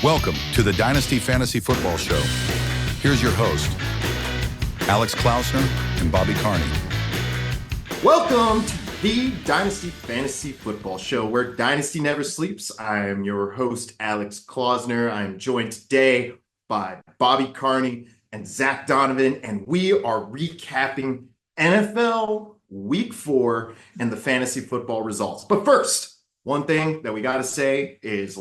Welcome to the Dynasty Fantasy Football Show. Here's your host, Alex Klausner and Bobby Carney. Welcome to the Dynasty Fantasy Football Show, where Dynasty never sleeps. I am your host, Alex Klausner. I am joined today by Bobby Carney and Zack Donovan, and we are recapping NFL Week 4 and the fantasy football results. But first, one thing that we got to say is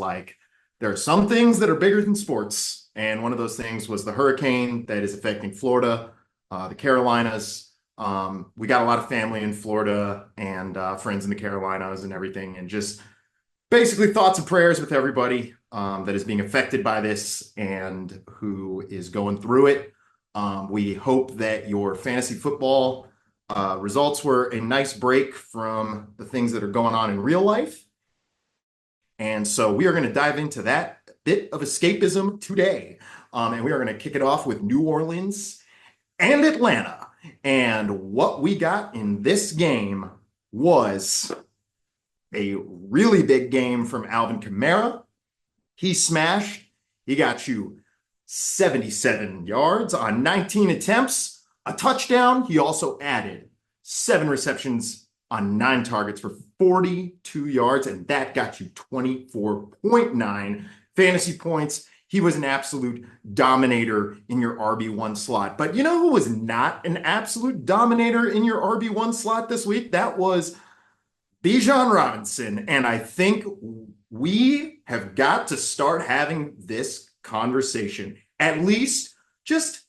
there are some things that are bigger than sports, and one of those things was the hurricane that is affecting Florida, the Carolinas. We got a lot of family in Florida and friends in the Carolinas and everything, and just basically thoughts and prayers with everybody that is being affected by this and who is going through it. We hope that your fantasy football results were a nice break from the things that are going on in real life. And so we are going to dive into that bit of escapism today. And we are going to kick it off with New Orleans and Atlanta. And what we got in this game was a really big game from Alvin Kamara. He smashed. He got you 77 yards on 19 attempts, a touchdown. He also added 7 receptions on 9 targets for 42 yards, and that got you 24.9 fantasy points. He was an absolute dominator in your RB1 slot. But you know who was not an absolute dominator in your RB1 slot this week? That was Bijan Robinson. And I think we have got to start having this conversation. At least just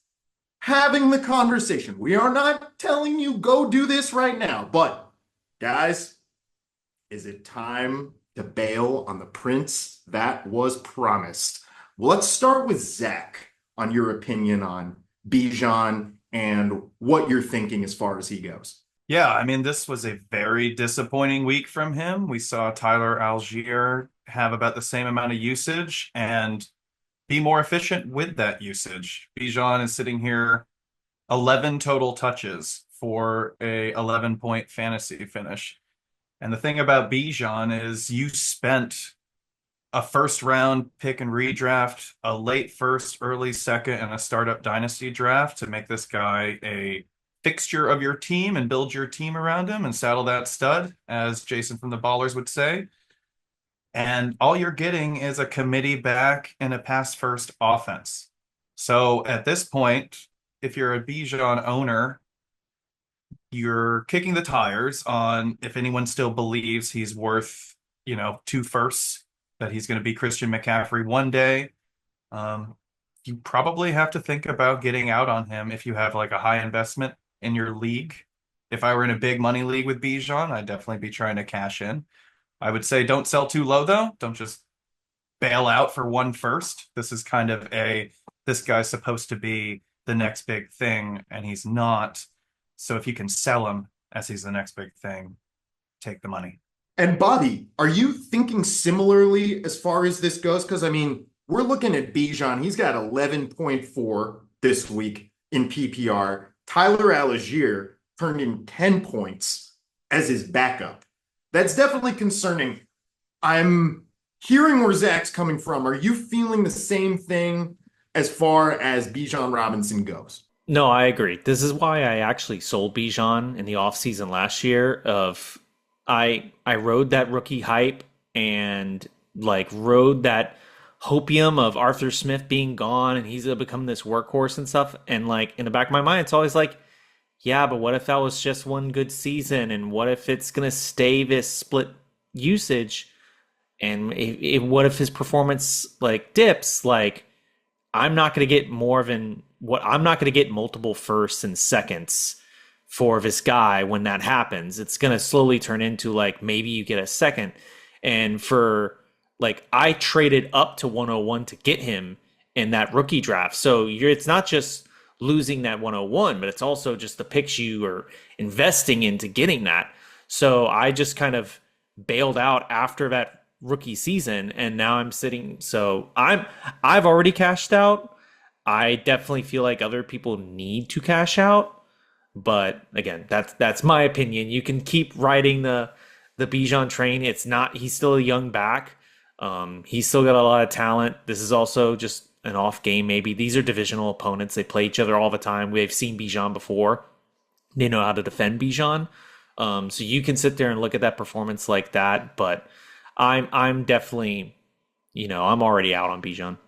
having the conversation. We are not telling you go do this right now. But guys, is it time to bail on the prince that was promised? Well, let's start with Zack on your opinion on Bijan and what you're thinking as far as he goes. Yeah, I mean, this was a very disappointing week from him. We saw Tyler Algier have about the same amount of usage and be more efficient with that usage. Bijan is sitting here 11 total touches for a 11-point fantasy finish. And the thing about Bijan is you spent a first-round pick and redraft, a late first, early second, and a startup dynasty draft to make this guy a fixture of your team and build your team around him and saddle that stud, as Jason from the Ballers would say. And all you're getting is a committee back and a pass-first offense. So at this point, if you're a Bijan owner, you're kicking the tires on if anyone still believes he's worth, 2 firsts, that he's going to be Christian McCaffrey one day. You probably have to think about getting out on him if you have a high investment in your league. If I were in a big money league with Bijan, I'd definitely be trying to cash in. I would say don't sell too low, though. Don't just bail out for 1 first. This is kind of this guy's supposed to be the next big thing, and he's not. So if you can sell him as he's the next big thing, take the money. And Bobby, are you thinking similarly as far as this goes? Because, we're looking at Bijan. He's got 11.4 this week in PPR. Tyler Algier turned in 10 points as his backup. That's definitely concerning. I'm hearing where Zack's coming from. Are you feeling the same thing as far as Bijan Robinson goes? No, I agree. This is why I actually sold Bijan in the offseason last year. I rode that rookie hype and rode that hopium of Arthur Smith being gone and he's gonna become this workhorse and stuff. And in the back of my mind, it's always yeah, but what if that was just one good season? And what if it's gonna stay this split usage? And what if his performance dips? I'm not gonna get I'm not going to get multiple firsts and seconds for this guy when that happens. It's going to slowly turn into maybe you get a second. And for I traded up to 101 to get him in that rookie draft. So it's not just losing that 101, but it's also just the picks you are investing into getting that. So I just kind of bailed out after that rookie season, and now I'm sitting. So I've already cashed out. I definitely feel like other people need to cash out, but again, that's my opinion. You can keep riding the Bijan train. He's still a young back. He's still got a lot of talent. This is also just an off game, maybe. These are divisional opponents. They play each other all the time. We've seen Bijan before. They know how to defend Bijan. So you can sit there and look at that performance like that, but I'm definitely, I'm already out on Bijan.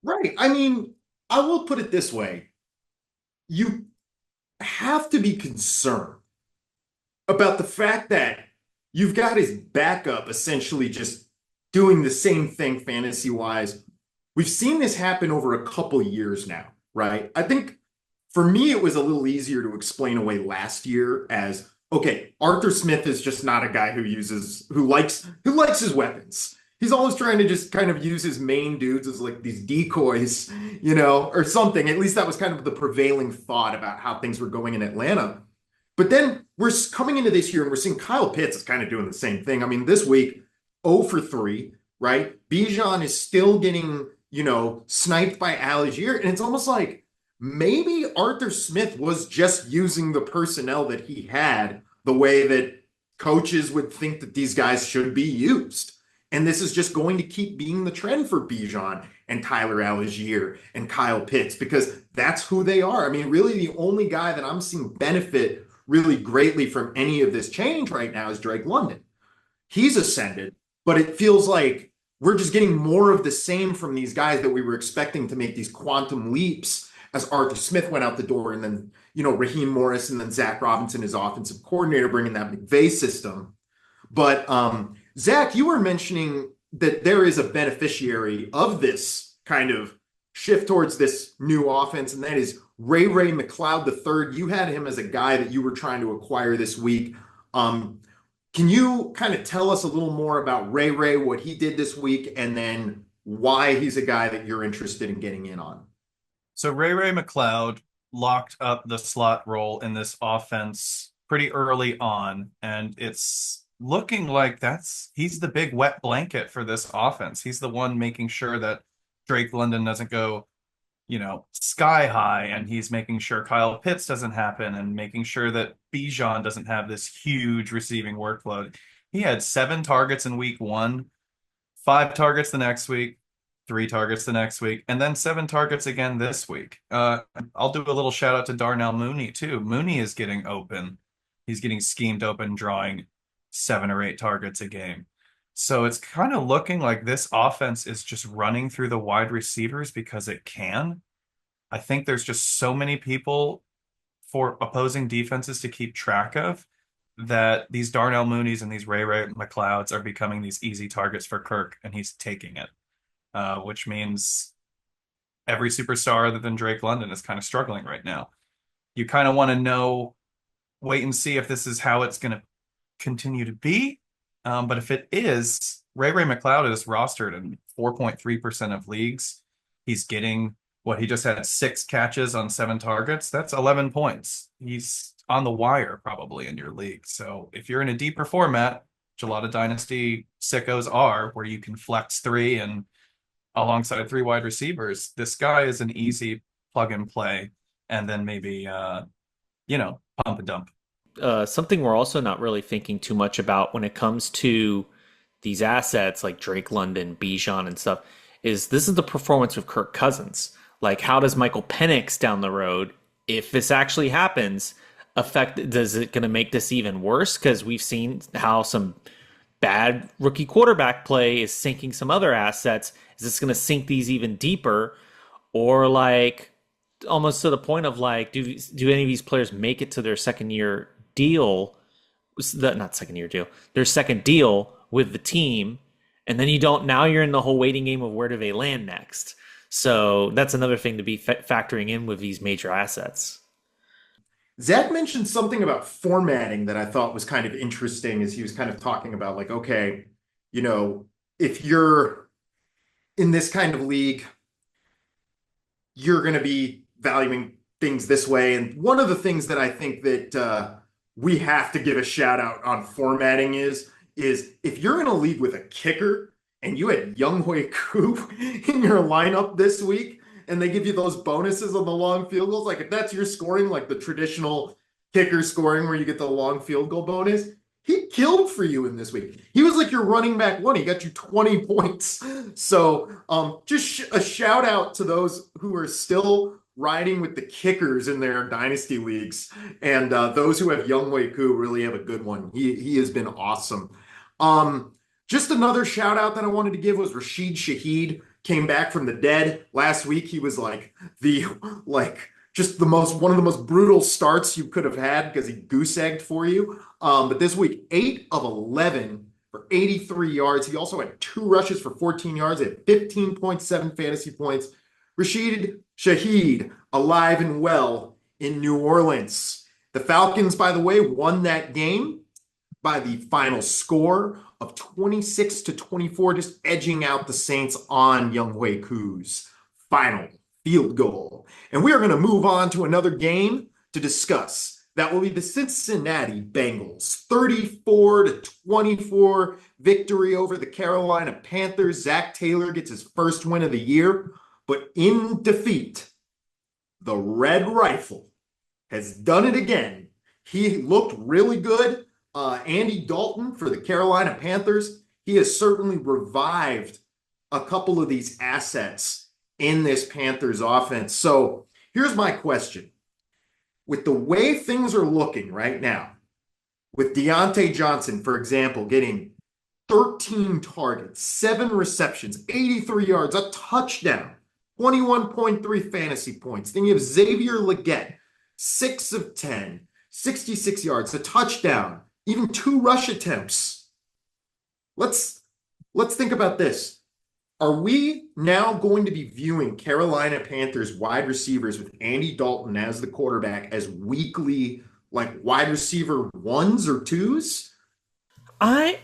Right. I mean, I will put it this way. You have to be concerned about the fact that you've got his backup essentially just doing the same thing fantasy wise. We've seen this happen over a couple years now, right? I think for me, it was a little easier to explain away last year as, okay, Arthur Smith is just not a guy who likes his weapons. He's always trying to just kind of use his main dudes as like these decoys, or something. At least that was kind of the prevailing thought about how things were going in Atlanta. But then we're coming into this year and we're seeing Kyle Pitts is kind of doing the same thing. I mean, this week, 0 for 3, right? Bijan is still getting, sniped by Algier. And it's almost like maybe Arthur Smith was just using the personnel that he had the way that coaches would think that these guys should be used. And this is just going to keep being the trend for Bijan and Tyler Algier and Kyle Pitts because that's who they are. I mean, really the only guy that I'm seeing benefit really greatly from any of this change right now is Drake London. He's ascended, but it feels like we're just getting more of the same from these guys that we were expecting to make these quantum leaps as Arthur Smith went out the door and then, Raheem Morris and then Zack Robinson, his offensive coordinator, bringing that McVay system. But Zack, you were mentioning that there is a beneficiary of this kind of shift towards this new offense, and that is Ray McCloud III. You had him as a guy that you were trying to acquire this week. Can you kind of tell us a little more about Ray, what he did this week, and then why he's a guy that you're interested in getting in on? So Ray McCloud locked up the slot role in this offense pretty early on, and it's looking like he's the big wet blanket for this offense. He's the one making sure that Drake London doesn't go, sky high, and he's making sure Kyle Pitts doesn't happen and making sure that Bijan doesn't have this huge receiving workload. He had 7 targets in week 1, 5 targets the next week, 3 targets the next week, and then 7 targets again this week. I'll do a little shout out to Darnell Mooney too. Mooney is getting open. He's getting schemed open, drawing 7 or 8 targets a game. So it's kind of looking like this offense is just running through the wide receivers because it can. I think there's just so many people for opposing defenses to keep track of that these Darnell Mooneys and these Ray McClouds are becoming these easy targets for Kirk, and he's taking it, which means every superstar other than Drake London is kind of struggling right now. You kind of want to wait and see if this is how it's going to continue to be. But if it is, Ray McCloud is rostered in 4.3% of leagues. He's getting he just had 6 catches on 7 targets. That's 11 points. He's on the wire probably in your league. So if you're in a deeper format, which a lot of dynasty sickos are, where you can flex 3 and alongside 3 wide receivers, this guy is an easy plug and play. And then maybe, pump and dump. Something we're also not really thinking too much about when it comes to these assets like Drake London, Bijan, and stuff is this is the performance of Kirk Cousins. Like, how does Michael Penix down the road, if this actually happens, does it going to make this even worse? Because we've seen how some bad rookie quarterback play is sinking some other assets. Is this going to sink these even deeper? Or like almost to the point of like, do any of these players make it to their second deal with the team, and then now you're in the whole waiting game of where do they land next. So that's another thing to be factoring in with these major assets. Zack mentioned something about formatting that I thought was kind of interesting as he was kind of talking about like, okay, if you're in this kind of league, you're going to be valuing things this way. And one of the things that I think that we have to give a shout out on formatting is if you're in a league with a kicker and you had Younghoe Koo in your lineup this week and they give you those bonuses on the long field goals, like if that's your scoring, like the traditional kicker scoring where you get the long field goal bonus, he killed for you in this week. He was like your running back one. He got you 20 points. So just a shout out to those who are still riding with the kickers in their dynasty leagues. And those who have Younghoe Koo really have a good one. He has been awesome. Just another shout out that I wanted to give was Rashid Shaheed. Came back from the dead last week. He was like just one of the most brutal starts you could have had because he goose egged for you. But this week, 8 of 11 for 83 yards. He also had 2 rushes for 14 yards at 15.7 fantasy points. Rashid Shaheed, alive and well in New Orleans. The Falcons, by the way, won that game by the final score of 26-24, just edging out the Saints on Younghoe Koo's final field goal. And we are going to move on to another game to discuss. That will be the Cincinnati Bengals 34-24 victory over the Carolina Panthers. Zack Taylor gets his first win of the year, but in defeat, the Red Rifle has done it again. He looked really good. Andy Dalton for the Carolina Panthers, he has certainly revived a couple of these assets in this Panthers offense. So here's my question. With the way things are looking right now, with Deontay Johnson, for example, getting 13 targets, 7 receptions, 83 yards, a touchdown, 21.3 fantasy points. Then you have Xavier Legette, 6 of 10, 66 yards, a touchdown, even 2 rush attempts. Let's think about this. Are we now going to be viewing Carolina Panthers wide receivers with Andy Dalton as the quarterback as weekly, like wide receiver 1s or 2s? I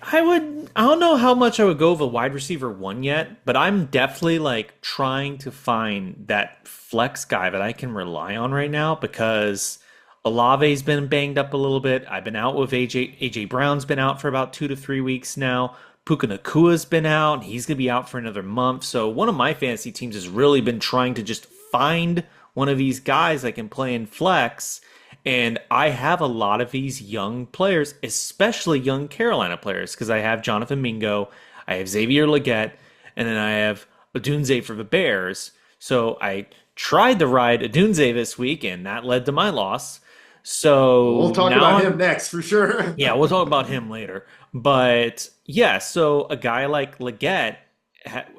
don't know how much I would go with a wide receiver 1 yet, but I'm definitely like trying to find that flex guy that I can rely on right now because Olave's been banged up a little bit. I've been out with AJ Brown's been out for about 2 to 3 weeks now. Puka Nakua's been out, and he's going to be out for another month. So one of my fantasy teams has really been trying to just find one of these guys that can play in flex. And I have a lot of these young players, especially young Carolina players, because I have Jonathan Mingo, I have Xavier Legette, and then I have Odunze for the Bears. So I tried to ride Odunze this week, and that led to my loss. So we'll talk about him next for sure. Yeah, we'll talk about him later. But yeah, so a guy like Legette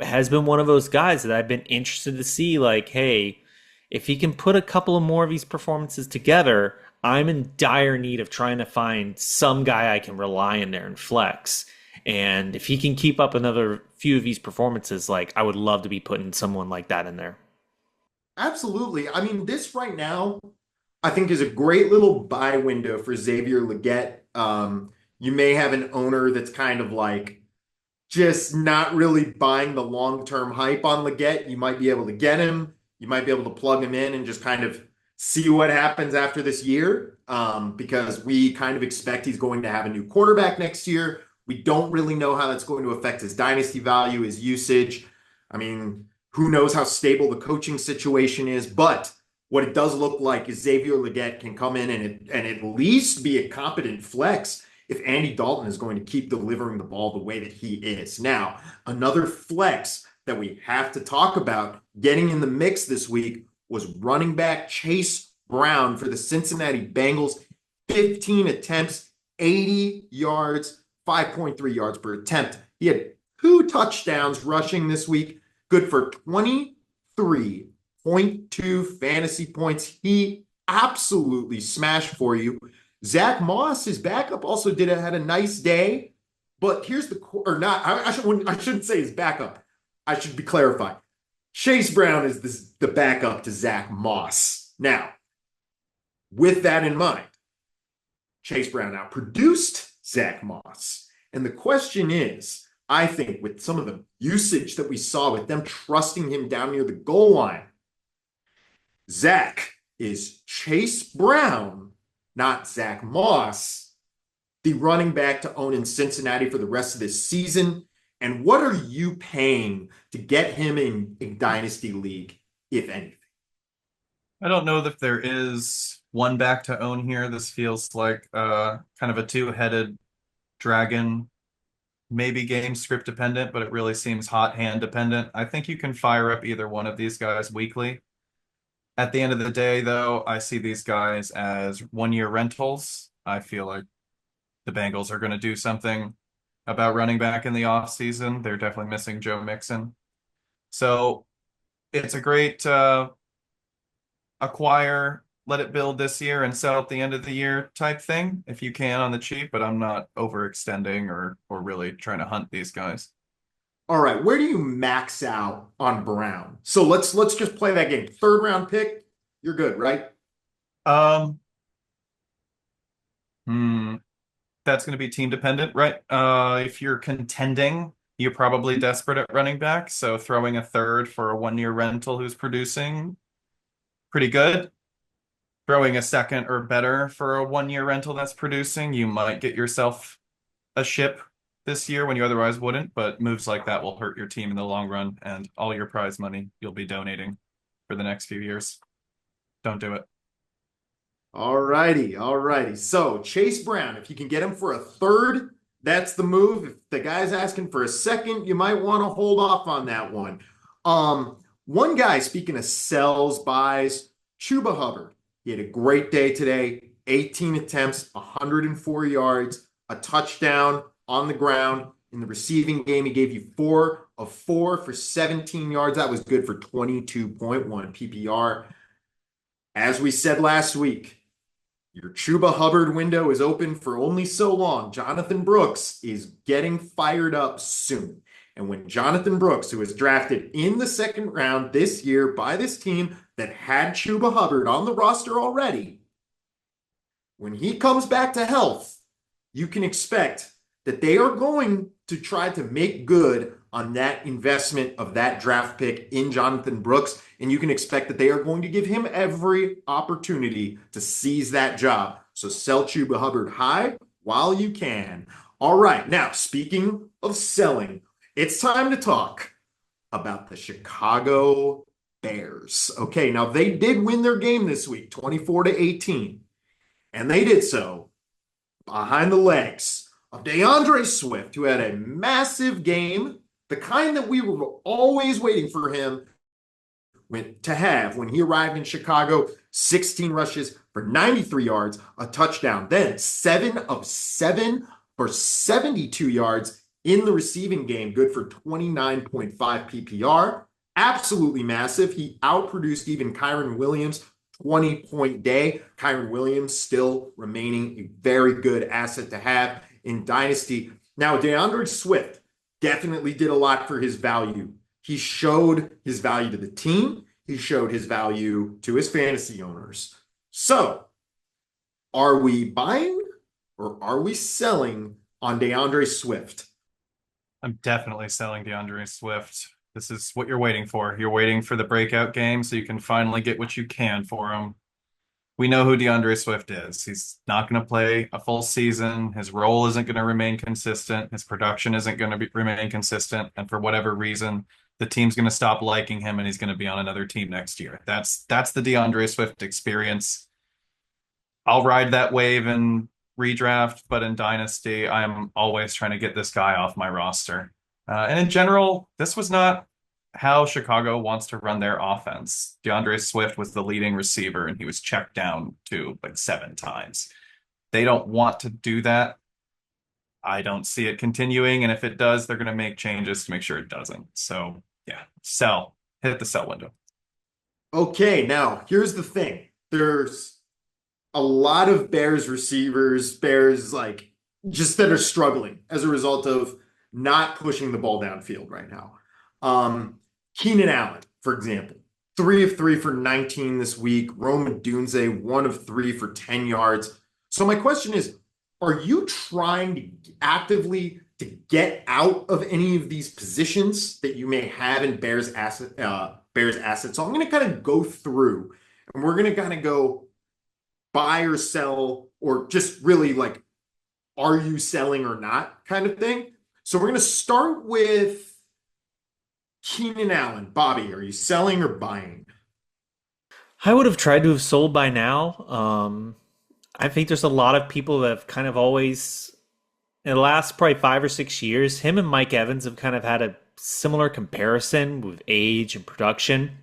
has been one of those guys that I've been interested to see, like, hey, if he can put a couple of more of these performances together, I'm in dire need of trying to find some guy I can rely in there and flex. And if he can keep up another few of these performances, like, I would love to be putting someone like that in there. Absolutely. I mean, this right now, I think is a great little buy window for Xavier Legette. You may have an owner that's kind of like just not really buying the long-term hype on Legette. You might be able to get him. You might be able to plug him in and just kind of see what happens after this year because we kind of expect he's going to have a new quarterback next year. We don't really know how that's going to affect his dynasty value, his usage. I mean, who knows how stable the coaching situation is, but what it does look like is Xavier Legette can come in and at least be a competent flex if Andy Dalton is going to keep delivering the ball the way that he is. Now, another flex that we have to talk about getting in the mix this week was running back Chase Brown for the Cincinnati Bengals. 15 attempts, 80 yards, 5.3 yards per attempt. He had 2 touchdowns rushing this week, good for 23.2 fantasy points. He absolutely smashed for you. Zach Moss, his backup, also had a nice day, but here's the or not. I shouldn't say his backup. I should be clarified. Chase Brown is the backup to Zach Moss. Now, with that in mind, Chase Brown outproduced Zach Moss, and the question is, I think, with some of the usage that we saw with them trusting him down near the goal line, Zach, is Chase Brown, not Zach Moss, the running back to own in Cincinnati for the rest of this season? And what are you paying to get him in a dynasty league, if anything? I don't know if there is one back to own here. This feels like kind of a two-headed Dragon, maybe game script dependent, but it really seems hot hand dependent. I think you can fire up either one of these guys weekly. At the end of the day, though, I see these guys as 1 year rentals. I feel like the Bengals are going to do something about running back in the offseason. They're definitely missing Joe Mixon. So it's a great acquire, let it build this year and sell at the end of the year type thing if you can on the cheap, but I'm not overextending or really trying to hunt these guys. All right, where do you max out on Brown? So let's just play that game. 3rd round pick, you're good, right? Um, that's going to be team dependent, right? If you're contending, you're probably desperate at running back, so throwing a 3rd for a 1 year rental who's producing pretty good. Throwing a 2nd or better for a 1 year rental that's producing, you might get yourself a ship this year when you otherwise wouldn't, but moves like that will hurt your team in the long run, and all your prize money you'll be donating for the next few years. Don't do it. All righty. So Chase Brown, if you can get him for a 3rd, that's the move. If the guy's asking for a 2nd, you might want to hold off on that one. One guy, speaking of sells, buys, Chuba Hubbard. He had a great day today, 18 attempts, 104 yards, a touchdown on the ground. In the receiving game, he gave you 4 of 4 for 17 yards. That was good for 22.1 PPR. As we said last week, your Chuba Hubbard window is open for only so long. Jonathan Brooks is getting fired up soon. And when Jonathan Brooks, who was drafted in the 2nd round this year by this team that had Chuba Hubbard on the roster already, when he comes back to health, you can expect that they are going to try to make good on that investment of that draft pick in Jonathan Brooks. And you can expect that they are going to give him every opportunity to seize that job. So sell Chuba Hubbard high while you can. All right, now speaking of selling, it's time to talk about the Chicago Bears. Okay, now they did win their game this week, 24-18. And they did so behind the legs of DeAndre Swift, who had a massive game, the kind that we were always waiting for him to have when he arrived in Chicago. 16 rushes for 93 yards, a touchdown. Then 7 of 7 for 72 yards in the receiving game, good for 29.5 PPR. Absolutely massive. He outproduced even Kyren Williams, 20-point day. Kyren Williams still remaining a very good asset to have in Dynasty. Now, DeAndre Swift definitely did a lot for his value. He showed his value to the team. He showed his value to his fantasy owners. So, are we buying or are we selling on DeAndre Swift? I'm definitely selling DeAndre Swift. This is what you're waiting for. You're waiting for the breakout game so you can finally get what you can for him. We know who DeAndre Swift is. He's not going to play a full season. His role isn't going to remain consistent. His production isn't going to remain consistent. And for whatever reason, the team's going to stop liking him and he's going to be on another team next year. That's the DeAndre Swift experience. I'll ride that wave in redraft, but in Dynasty, I'm always trying to get this guy off my roster. And in general, this was not how Chicago wants to run their offense. DeAndre Swift was the leading receiver and he was checked down to like 7 times. They don't want to do that. I don't see it continuing. And if it does, they're going to make changes to make sure it doesn't. So yeah, sell. Hit the sell window. Okay, now here's the thing. There's a lot of Bears receivers, Bears like just that are struggling as a result of not pushing the ball downfield right now. Keenan Allen, for example, 3 of 3 for 19 this week. Rome Odunze, 1 of 3 for 10 yards. So my question is, are you trying to actively to get out of any of these positions that you may have in Bears assets? So I'm going to kind of go through and we're going to kind of go buy or sell, or just really like, are you selling or not kind of thing. So we're going to start with Keenan Allen. Bobby, are you selling or buying? I would have tried to have sold by now. I think there's a lot of people that have kind of always in the last probably 5 or 6 years, him and Mike Evans have kind of had a similar comparison with age and production.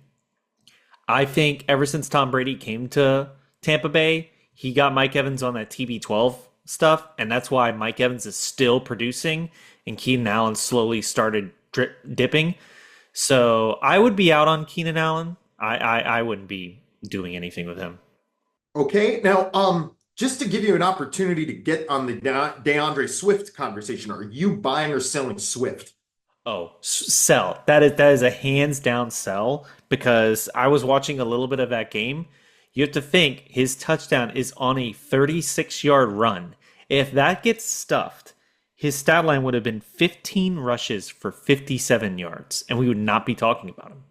I think ever since Tom Brady came to Tampa Bay, he got Mike Evans on that TB12 stuff, and that's why Mike Evans is still producing, and Keenan Allen slowly started dipping. So I would be out on Keenan Allen. I wouldn't be doing anything with him. Okay, now just to give you an opportunity to get on the DeAndre Swift conversation, are you buying or selling Swift? Oh, sell. That is a hands down sell, because I was watching a little bit of that game. You have to think his touchdown is on a 36-yard run. If that gets stuffed, his stat line would have been 15 rushes for 57 yards, and we would not be talking about him.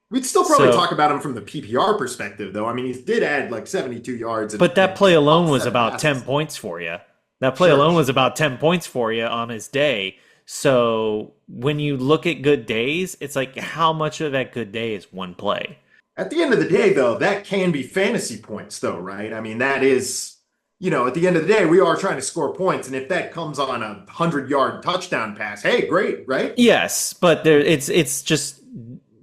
We'd still probably talk about him from the PPR perspective, though. I mean, he did add like 72 yards. But that play alone was about 10 points for you. That play alone was about 10 points for you on his day. So when you look at good days, it's like, how much of that good day is one play? At the end of the day, though, that can be fantasy points, though, right? I mean, that is, at the end of the day, we are trying to score points. And if that comes on a 100-yard touchdown pass, hey, great, right? Yes, but it's just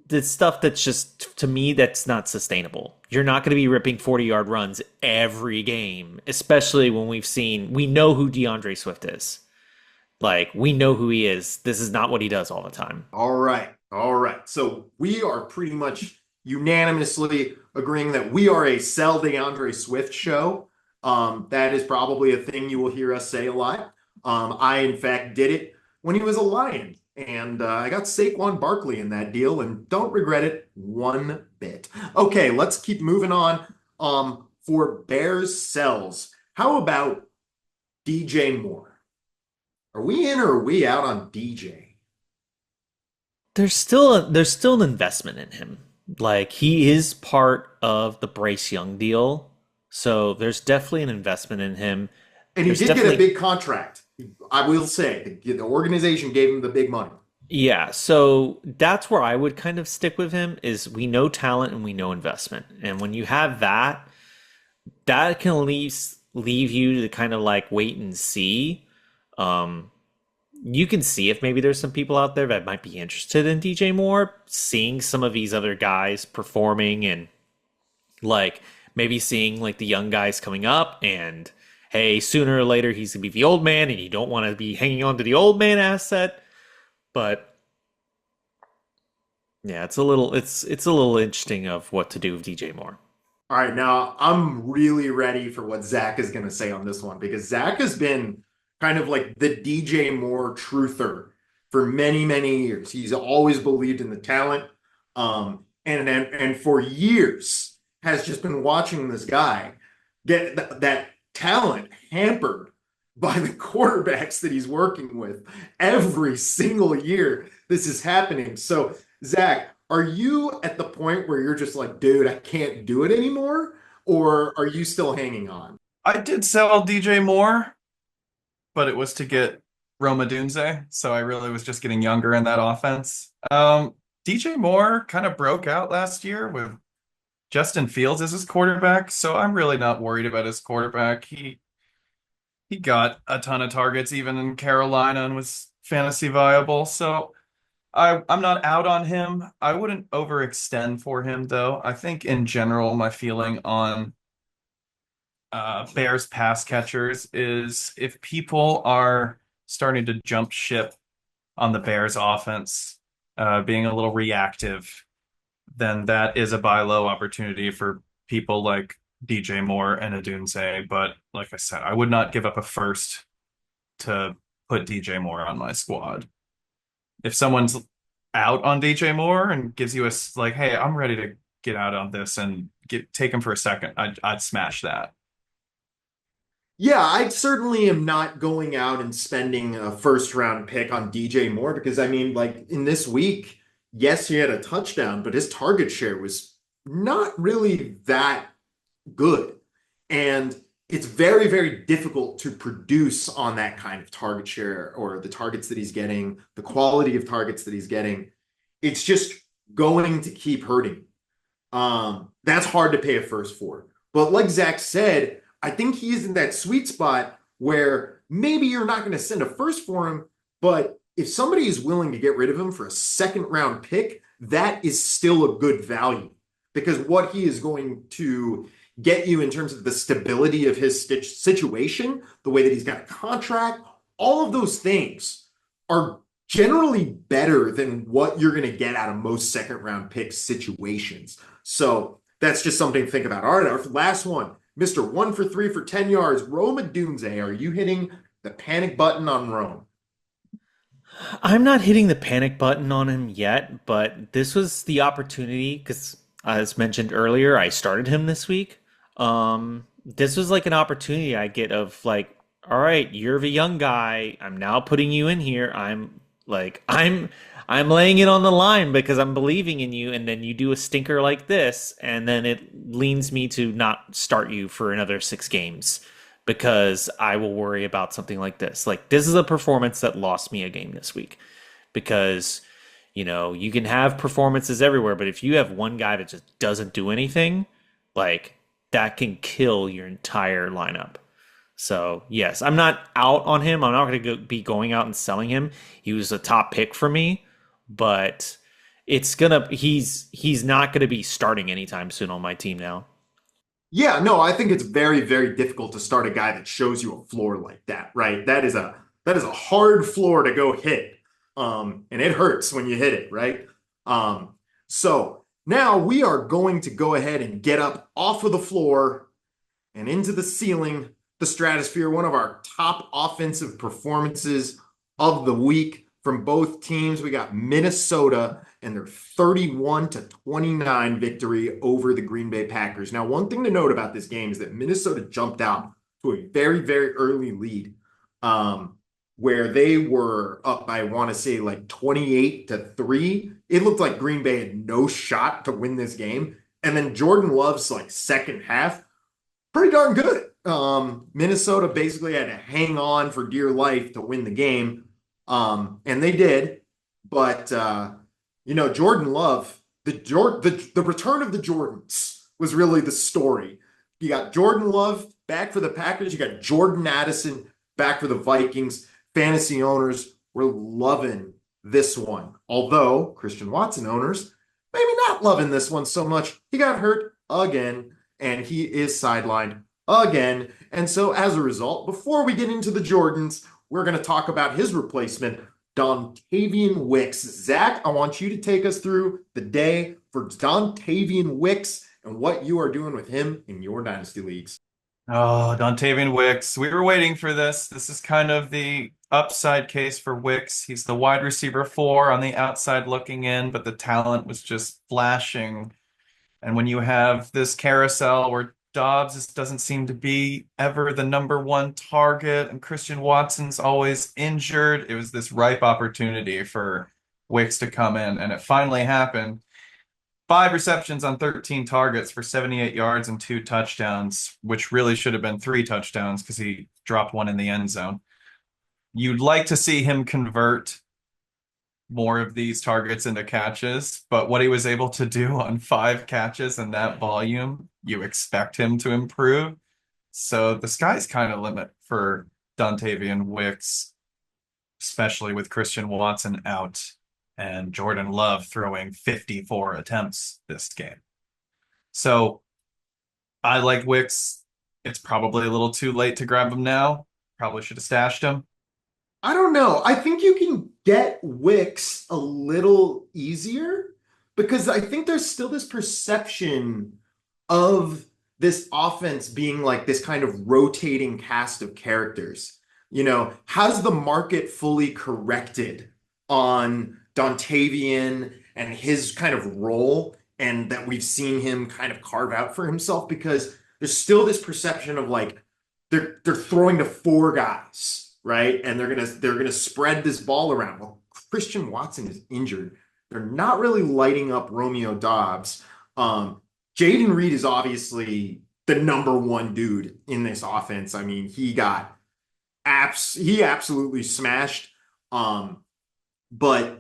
the stuff that's just, to me, that's not sustainable. You're not going to be ripping 40-yard runs every game, especially when we know who DeAndre Swift is. Like, we know who he is. This is not what he does all the time. All right. So we are pretty much unanimously agreeing that we are a sell DeAndre Swift show. That is probably a thing you will hear us say a lot. I, in fact, did it when he was a Lion. And I got Saquon Barkley in that deal and don't regret it one bit. Okay, let's keep moving on. For Bears sells, how about DJ Moore? Are we in or are we out on DJ? There's still an investment in him. Like, he is part of the Bryce Young deal, so there's definitely an investment in him. And he did get a big contract. I will say the organization gave him the big money. Yeah, so that's where I would kind of stick with him. Is we know talent and we know investment, and when you have that can at least leave you to kind of like wait and see. You can see if maybe there's some people out there that might be interested in DJ Moore, seeing some of these other guys performing, and like maybe seeing like the young guys coming up, and hey, sooner or later he's gonna be the old man, and you don't want to be hanging on to the old man asset. But yeah, it's a little interesting of what to do with DJ Moore. All right, now I'm really ready for what Zack is going to say on this one, because Zack has been kind of like the DJ Moore truther for many, many years. He's always believed in the talent, and for years has just been watching this guy get that talent hampered by the quarterbacks that he's working with every single year. This is happening. So, Zack, are you at the point where you're just like, dude, I can't do it anymore? Or are you still hanging on? I did sell DJ Moore, but it was to get Roma Dunze, so I really was just getting younger in that offense. DJ Moore kind of broke out last year with Justin Fields as his quarterback, so I'm really not worried about his quarterback. He got a ton of targets even in Carolina and was fantasy viable, so I'm not out on him. I wouldn't overextend for him, though. I think in general, my feeling on Bears pass catchers is if people are starting to jump ship on the Bears offense, being a little reactive, then that is a buy low opportunity for people like DJ Moore and Adunze. But like I said, I would not give up a first to put DJ Moore on my squad. If someone's out on DJ Moore and gives you a like, hey, I'm ready to get out on this and take him for a second, I'd smash that. Yeah, I certainly am not going out and spending a first round pick on DJ Moore, because I mean, like in this week, yes, he had a touchdown, but his target share was not really that good. And it's very, very difficult to produce on that kind of target share, or the targets that he's getting, the quality of targets that he's getting. It's just going to keep hurting. That's hard to pay a first for. But like Zack said, I think he's in that sweet spot where maybe you're not going to send a first for him, but if somebody is willing to get rid of him for a second round pick, that is still a good value, because what he is going to get you in terms of the stability of his situation, the way that he's got a contract, all of those things are generally better than what you're going to get out of most second round pick situations. So that's just something to think about. All right, our last one, Mr. 1 for 3 for 10 yards, Rome Odunze. Are you hitting the panic button on Rome? I'm not hitting the panic button on him yet, but this was the opportunity because, as mentioned earlier, I started him this week. This was like an opportunity I get of like, all right, you're the young guy. I'm now putting you in here. I'm laying it on the line because I'm believing in you, and then you do a stinker like this, and then it leans me to not start you for another 6 games because I will worry about something like this. Like, this is a performance that lost me a game this week because, you know, you can have performances everywhere, but if you have one guy that just doesn't do anything, like, that can kill your entire lineup. So, yes, I'm not out on him. I'm not going to be going out and selling him. He was a top pick for me, but he's not going to be starting anytime soon on my team now. Yeah, no, I think it's very, very difficult to start a guy that shows you a floor like that, right? That is a hard floor to go hit. And it hurts when you hit it, right? So now we are going to go ahead and get up off of the floor and into the ceiling, the stratosphere, one of our top offensive performances of the week from both teams. We got Minnesota and their 31-29 victory over the Green Bay Packers. Now, one thing to note about this game is that Minnesota jumped out to a very, very early lead, where they were up, I want to say, like 28-3. It looked like Green Bay had no shot to win this game. And then Jordan Love's like second half, pretty darn good. Minnesota basically had to hang on for dear life to win the game. And they did. But you know, Jordan Love, the return of the Jordans was really the story. You got Jordan Love back for the Packers. You got Jordan Addison back for the Vikings. Fantasy owners were loving this one. Although Christian Watson owners, maybe not loving this one so much. He got hurt again, and he is sidelined again. And so as a result, before we get into the Jordans, we're going to talk about his replacement, Dontavian Wicks. Zach, I want you to take us through the day for Dontavian Wicks and what you are doing with him in your dynasty leagues. Oh, Dontavian Wicks. We were waiting for this. This is kind of the upside case for Wicks. He's the wide receiver 4 on the outside looking in, but the talent was just flashing. And when you have this carousel where Dobbs just doesn't seem to be ever the number 1 target, and Christian Watson's always injured, it was this ripe opportunity for Wicks to come in, and it finally happened. 5 receptions on 13 targets for 78 yards and 2 touchdowns, which really should have been 3 touchdowns because he dropped one in the end zone. You'd like to see him convert more of these targets into catches, but what he was able to do on 5 catches and that volume, you expect him to improve. So the sky's kind of limit for Dontavian Wicks, especially with Christian Watson out and Jordan Love throwing 54 attempts this game. So I like Wicks. It's probably a little too late to grab him now. Probably should have stashed him. I don't know. I think you can get Wicks a little easier because I think there's still this perception of this offense being like this kind of rotating cast of characters. You know, has the market fully corrected on Dontavian and his kind of role, and that we've seen him kind of carve out for himself? Because there's still this perception of like they're throwing to 4 guys, right? And they're gonna spread this ball around. Well, Christian Watson is injured. They're not really lighting up Romeo Dobbs. Jaden Reed is obviously the number 1 dude in this offense. I mean, he absolutely smashed. But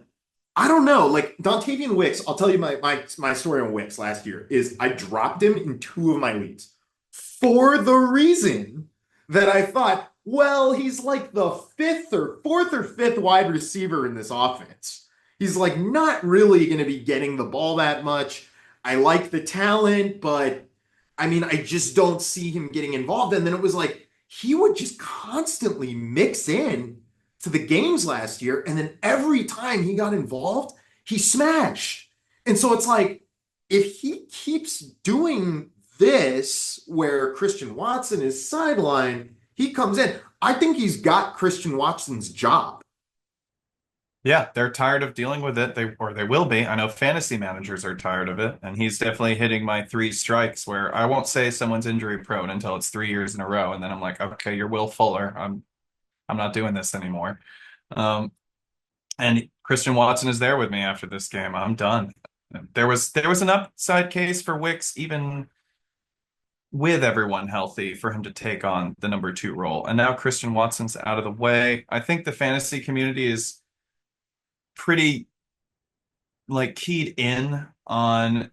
I don't know, like Dontavian Wicks, I'll tell you my story on Wicks last year is I dropped him in 2 of my leagues for the reason that I thought Well, he's like the fourth or fifth wide receiver in this offense. He's like not really going to be getting the ball that much. I like the talent, but I mean, I just don't see him getting involved. And then it was like he would just constantly mix in to the games last year. And then every time he got involved, he smashed. And so it's like, if he keeps doing this where Christian Watson is sidelined, he comes in. I think he's got Christian Watson's job. Yeah, they're tired of dealing with it. They will be. I know fantasy managers are tired of it, and he's definitely hitting my three strikes where I won't say someone's injury prone until it's 3 years in a row, and then I'm like, okay, you're Will Fuller. I'm not doing this anymore. Um, and Christian Watson is there with me after this game. I'm done. There was an upside case for Wicks even with everyone healthy for him to take on the number two role. And now Christian Watson's out of the way. I think the fantasy community is pretty like keyed in on,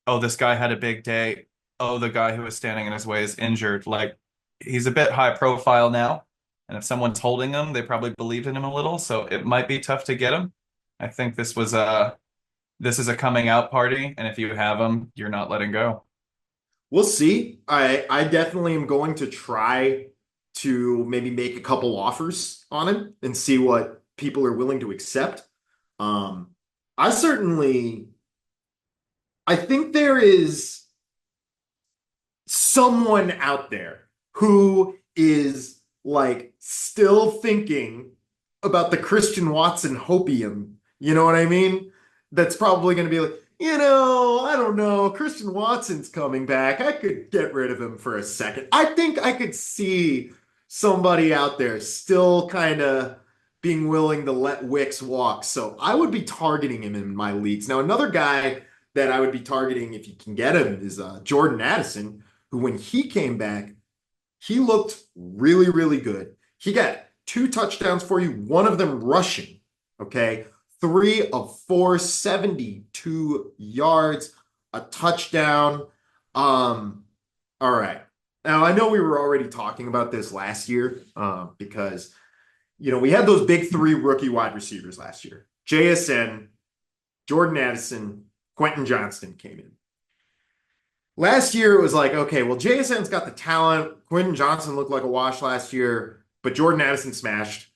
oh, this guy had a big day. Oh, the guy who was standing in his way is injured. Like he's a bit high profile now. And if someone's holding him, they probably believed in him a little. So it might be tough to get him. I think this is a coming out party. And if you have him, you're not letting go. We'll see. I definitely am going to try to maybe make a couple offers on him and see what people are willing to accept. Um, I certainly, I think there is someone out there who is like still thinking about the Christian Watson hopium. You know what I mean? That's probably going to be like, I don't know. Christian Watson's coming back. I could get rid of him for a second. I think I could see somebody out there still kind of being willing to let Wicks walk. So I would be targeting him in my leagues. Now, another guy that I would be targeting if you can get him is Jordan Addison, who when he came back, he looked really, really good. He got 2 touchdowns for you, one of them rushing, okay? 3 of 4, 72 yards, a touchdown. All right. Now, I know we were already talking about this last year because, we had those big 3 rookie wide receivers last year. JSN, Jordan Addison, Quentin Johnston came in. Last year, it was like, okay, well, JSN's got the talent. Quentin Johnston looked like a wash last year, but Jordan Addison smashed.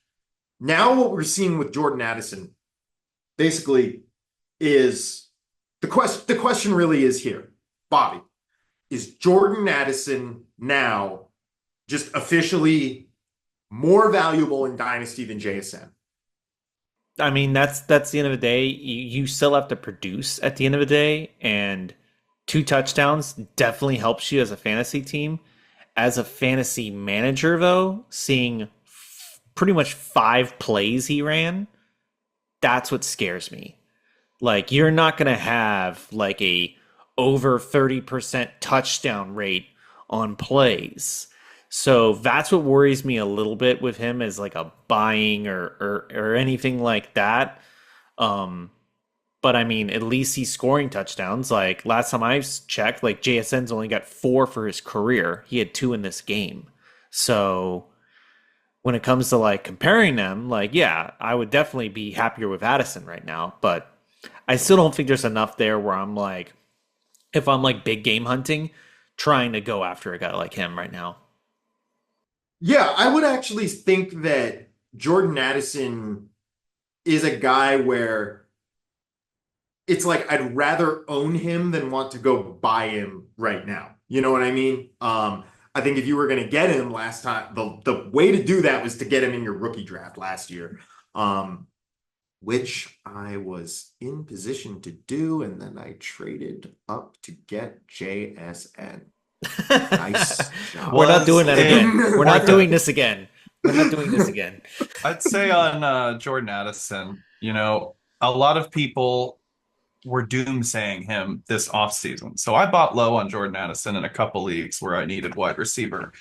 Now what we're seeing with Jordan Addison basically is the question really is here. Bobby, is Jordan Addison now just officially more valuable in Dynasty than JSN? I mean, that's the end of the day. You still have to produce at the end of the day, and 2 touchdowns definitely helps you as a fantasy team. As a fantasy manager, though, seeing pretty much 5 plays he ran, that's what scares me. Like, you're not going to have like a over 30% touchdown rate on plays. So that's what worries me a little bit with him as like a buying or anything like that. But I mean, at least he's scoring touchdowns. Like last time I checked, like JSN's only got 4 for his career. He had 2 in this game. So when it comes to like comparing them, like, yeah, I would definitely be happier with Addison right now. But I still don't think there's enough there where I'm like, if I'm like big game hunting, trying to go after a guy like him right now. Yeah, I would actually think that Jordan Addison is a guy where it's like I'd rather own him than want to go buy him right now. You know what I mean? I think if you were going to get him last time, the way to do that was to get him in your rookie draft last year, which I was in position to do, and then I traded up to get JSN. Nice job. We're not doing that again. We're not doing this again. We're not doing this again. I'd say on Jordan Addison, a lot of people were doomsaying him this offseason. So I bought low on Jordan Addison in a couple leagues where I needed wide receiver.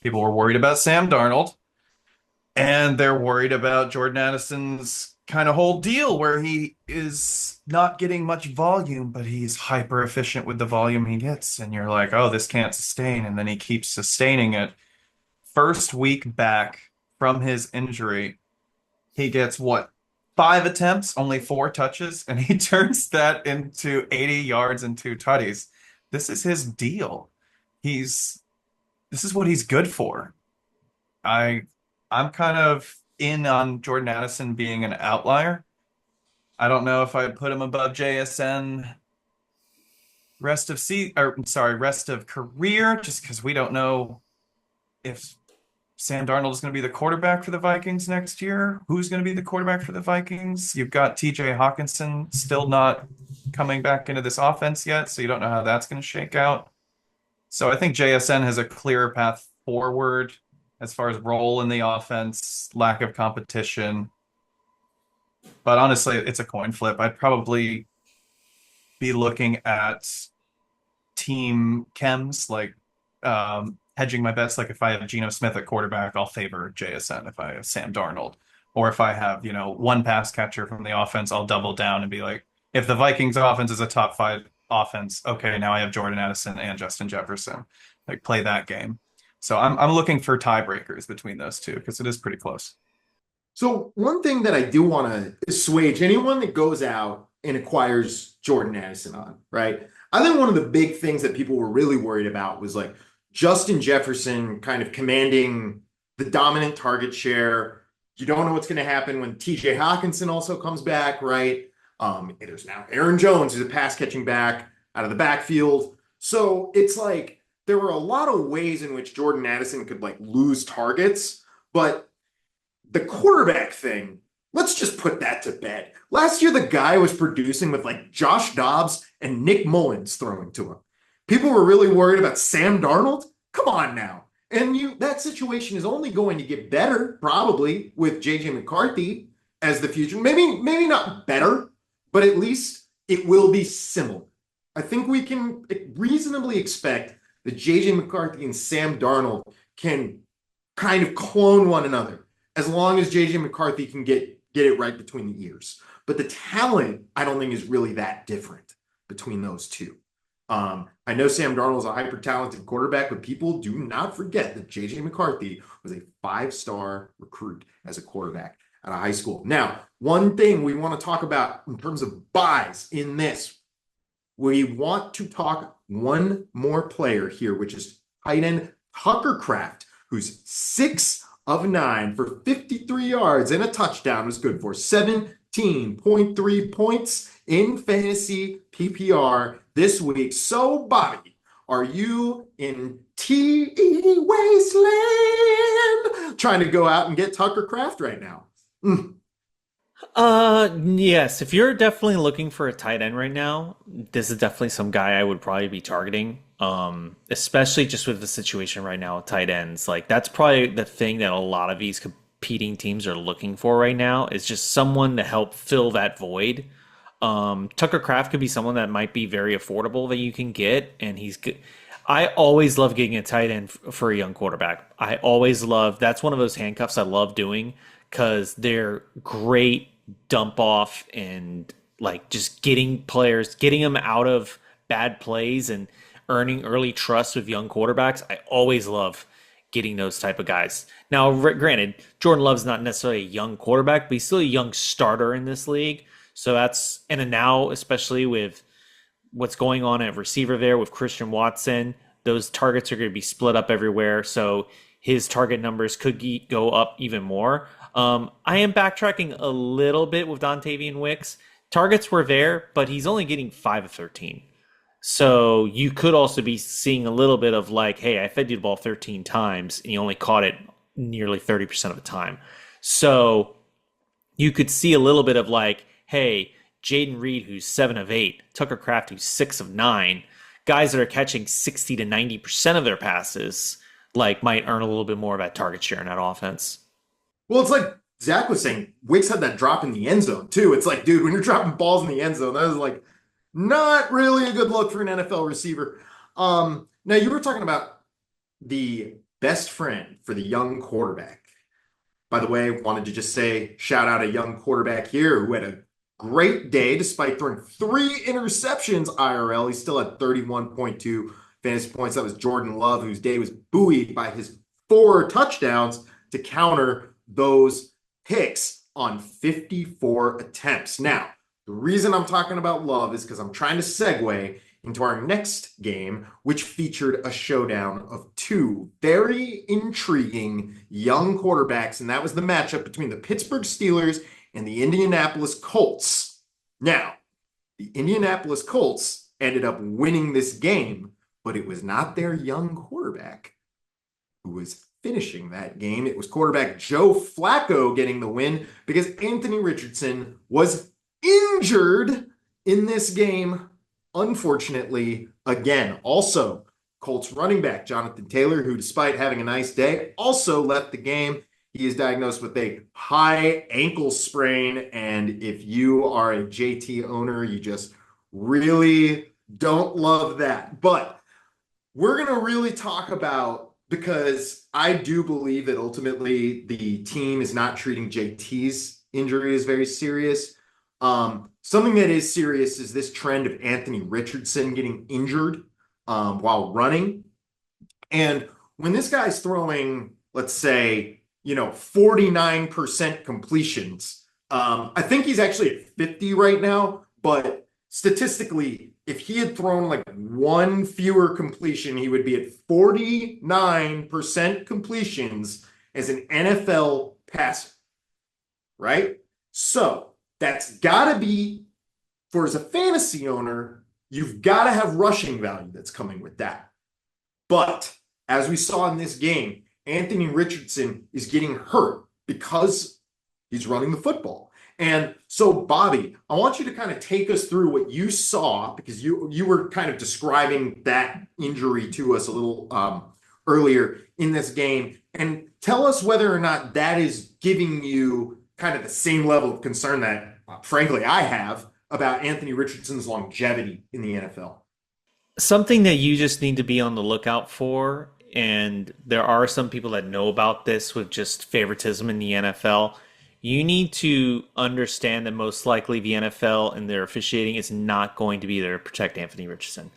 People were worried about Sam Darnold, and they're worried about Jordan Addison's kind of whole deal where he is not getting much volume, but he's hyper efficient with the volume he gets. And you're like, oh, this can't sustain. And then he keeps sustaining it first week back from his injury, he gets what? 5 attempts, only 4 touches, and he turns that into 80 yards and 2 tutties. This is his deal. This is what he's good for. I I'm kind of in on Jordan Addison being an outlier. I don't know if I'd put him above JSN rest of career, just because we don't know if Sam Darnold is going to be the quarterback for the Vikings next year. Who's going to be the quarterback for the Vikings? You've got TJ Hawkinson still not coming back into this offense yet, so you don't know how that's going to shake out. So I think JSN has a clearer path forward as far as role in the offense, lack of competition. But honestly, it's a coin flip. I'd probably be looking at team chems, like hedging my bets. Like if I have Geno Smith at quarterback, I'll favor JSN. If I have Sam Darnold, or if I have, one pass catcher from the offense, I'll double down and be like, if the Vikings offense is a top 5 offense, okay, now I have Jordan Addison and Justin Jefferson. Like, play that game. So I'm looking for tiebreakers between those two because it is pretty close. So one thing that I do want to assuage anyone that goes out and acquires Jordan Addison on, right? I think one of the big things that people were really worried about was like Justin Jefferson kind of commanding the dominant target share. You don't know what's going to happen when TJ Hawkinson also comes back, right? There's now Aaron Jones, who's a pass catching back out of the backfield. So it's like there were a lot of ways in which Jordan Addison could like lose targets, but the quarterback thing, let's just put that to bed. Last year, the guy was producing with like Josh Dobbs and Nick Mullins throwing to him. People were really worried about Sam Darnold. Come on now. And that situation is only going to get better, probably, with JJ McCarthy as the future. Maybe not better, but at least it will be similar. I think we can reasonably expect that JJ McCarthy and Sam Darnold can kind of clone one another, as long as JJ McCarthy can get it right between the ears. But the talent, I don't think, is really that different between those two. I know Sam Darnold is a hyper-talented quarterback, but people do not forget that JJ McCarthy was a 5-star recruit as a quarterback out of high school. Now, one thing we want to talk about in terms of buys in this, we want to talk one more player here, which is tight end Tucker Kraft, who's 6 of 9 for 53 yards and a touchdown, was good for 17.3 points in fantasy PPR this week. So, Bobby, are you in TE Wasteland trying to go out and get Tucker Kraft right now? Yes, if you're definitely looking for a tight end right now, this is definitely some guy I would probably be targeting. Especially just with the situation right now with tight ends. Like, that's probably the thing that a lot of these competing teams are looking for right now, is just someone to help fill that void. Tucker Kraft could be someone that might be very affordable that you can get, and he's good. I always love getting a tight end for a young quarterback. That's one of those handcuffs I love doing, because they're great dump off and like just getting them out of bad plays and earning early trust with young quarterbacks. I always love getting those type of guys. Now, granted, Jordan Love's not necessarily a young quarterback, but he's still a young starter in this league. So and now, especially with what's going on at receiver there with Christian Watson, those targets are going to be split up everywhere. So his target numbers could go up even more. I am backtracking a little bit with Dontavian Wicks. Targets were there, but he's only getting 5 of 13. So you could also be seeing a little bit of like, hey, I fed you the ball 13 times and you only caught it nearly 30% of the time. So you could see a little bit of like, hey, Jaden Reed, who's 7 of 8, Tucker Kraft, who's 6 of 9, guys that are catching 60 to 90% of their passes, like, might earn a little bit more of that target share in that offense. Well, it's like Zach was saying, Wicks had that drop in the end zone too. It's like, dude, when you're dropping balls in the end zone, that is like not really a good look for an NFL receiver. Now, you were talking about the best friend for the young quarterback. By the way, wanted to just say, shout out a young quarterback here who had a great day despite throwing 3 interceptions IRL. He still had 31.2 fantasy points. That was Jordan Love, whose day was buoyed by his 4 touchdowns to counter those picks on 54 attempts. Now, the reason I'm talking about Love is because I'm trying to segue into our next game, which featured a showdown of 2 very intriguing young quarterbacks, and that was the matchup between the Pittsburgh Steelers and the Indianapolis Colts. Now, the Indianapolis Colts ended up winning this game, but it was not their young quarterback who was finishing that game. It was quarterback Joe Flacco getting the win because Anthony Richardson was injured in this game, unfortunately, again. Also, Colts running back Jonathan Taylor, who despite having a nice day, also left the game. He is diagnosed with a high ankle sprain, and if you are a JT owner, you just really don't love that. But we're going to really talk about, because I do believe that ultimately the team is not treating JT's injury as very serious. Something that is serious is this trend of Anthony Richardson getting injured while running. And when this guy's throwing, let's say, 49% completions, I think he's actually at 50 right now, but statistically, if he had thrown like 1 fewer completion, he would be at 49% completions as an NFL passer, right? So that's got to be, for as a fantasy owner, you've got to have rushing value that's coming with that. But as we saw in this game, Anthony Richardson is getting hurt because he's running the football. And so, Bobby, I want you to kind of take us through what you saw, because you were kind of describing that injury to us a little earlier in this game, and tell us whether or not that is giving you kind of the same level of concern that, frankly, I have about Anthony Richardson's longevity in the NFL. Something that you just need to be on the lookout for, and there are some people that know about this with just favoritism in the NFL. You need to understand that most likely the NFL and their officiating is not going to be there to protect Anthony Richardson,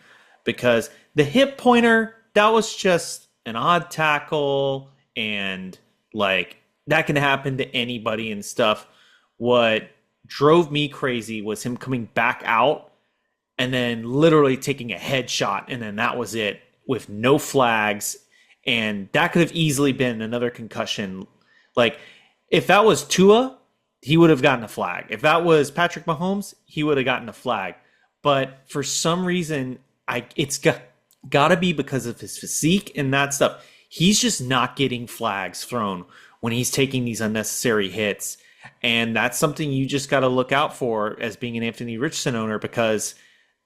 because the hip pointer, that was just an odd tackle, and like that can happen to anybody and stuff. What drove me crazy was him coming back out and then literally taking a headshot, and then that was it, with no flags. And that could have easily been another concussion. Like, if that was Tua, he would have gotten a flag. If that was Patrick Mahomes, he would have gotten a flag. But for some reason, it's got to be because of his physique and that stuff. He's just not getting flags thrown when he's taking these unnecessary hits. And that's something you just got to look out for as being an Anthony Richardson owner, because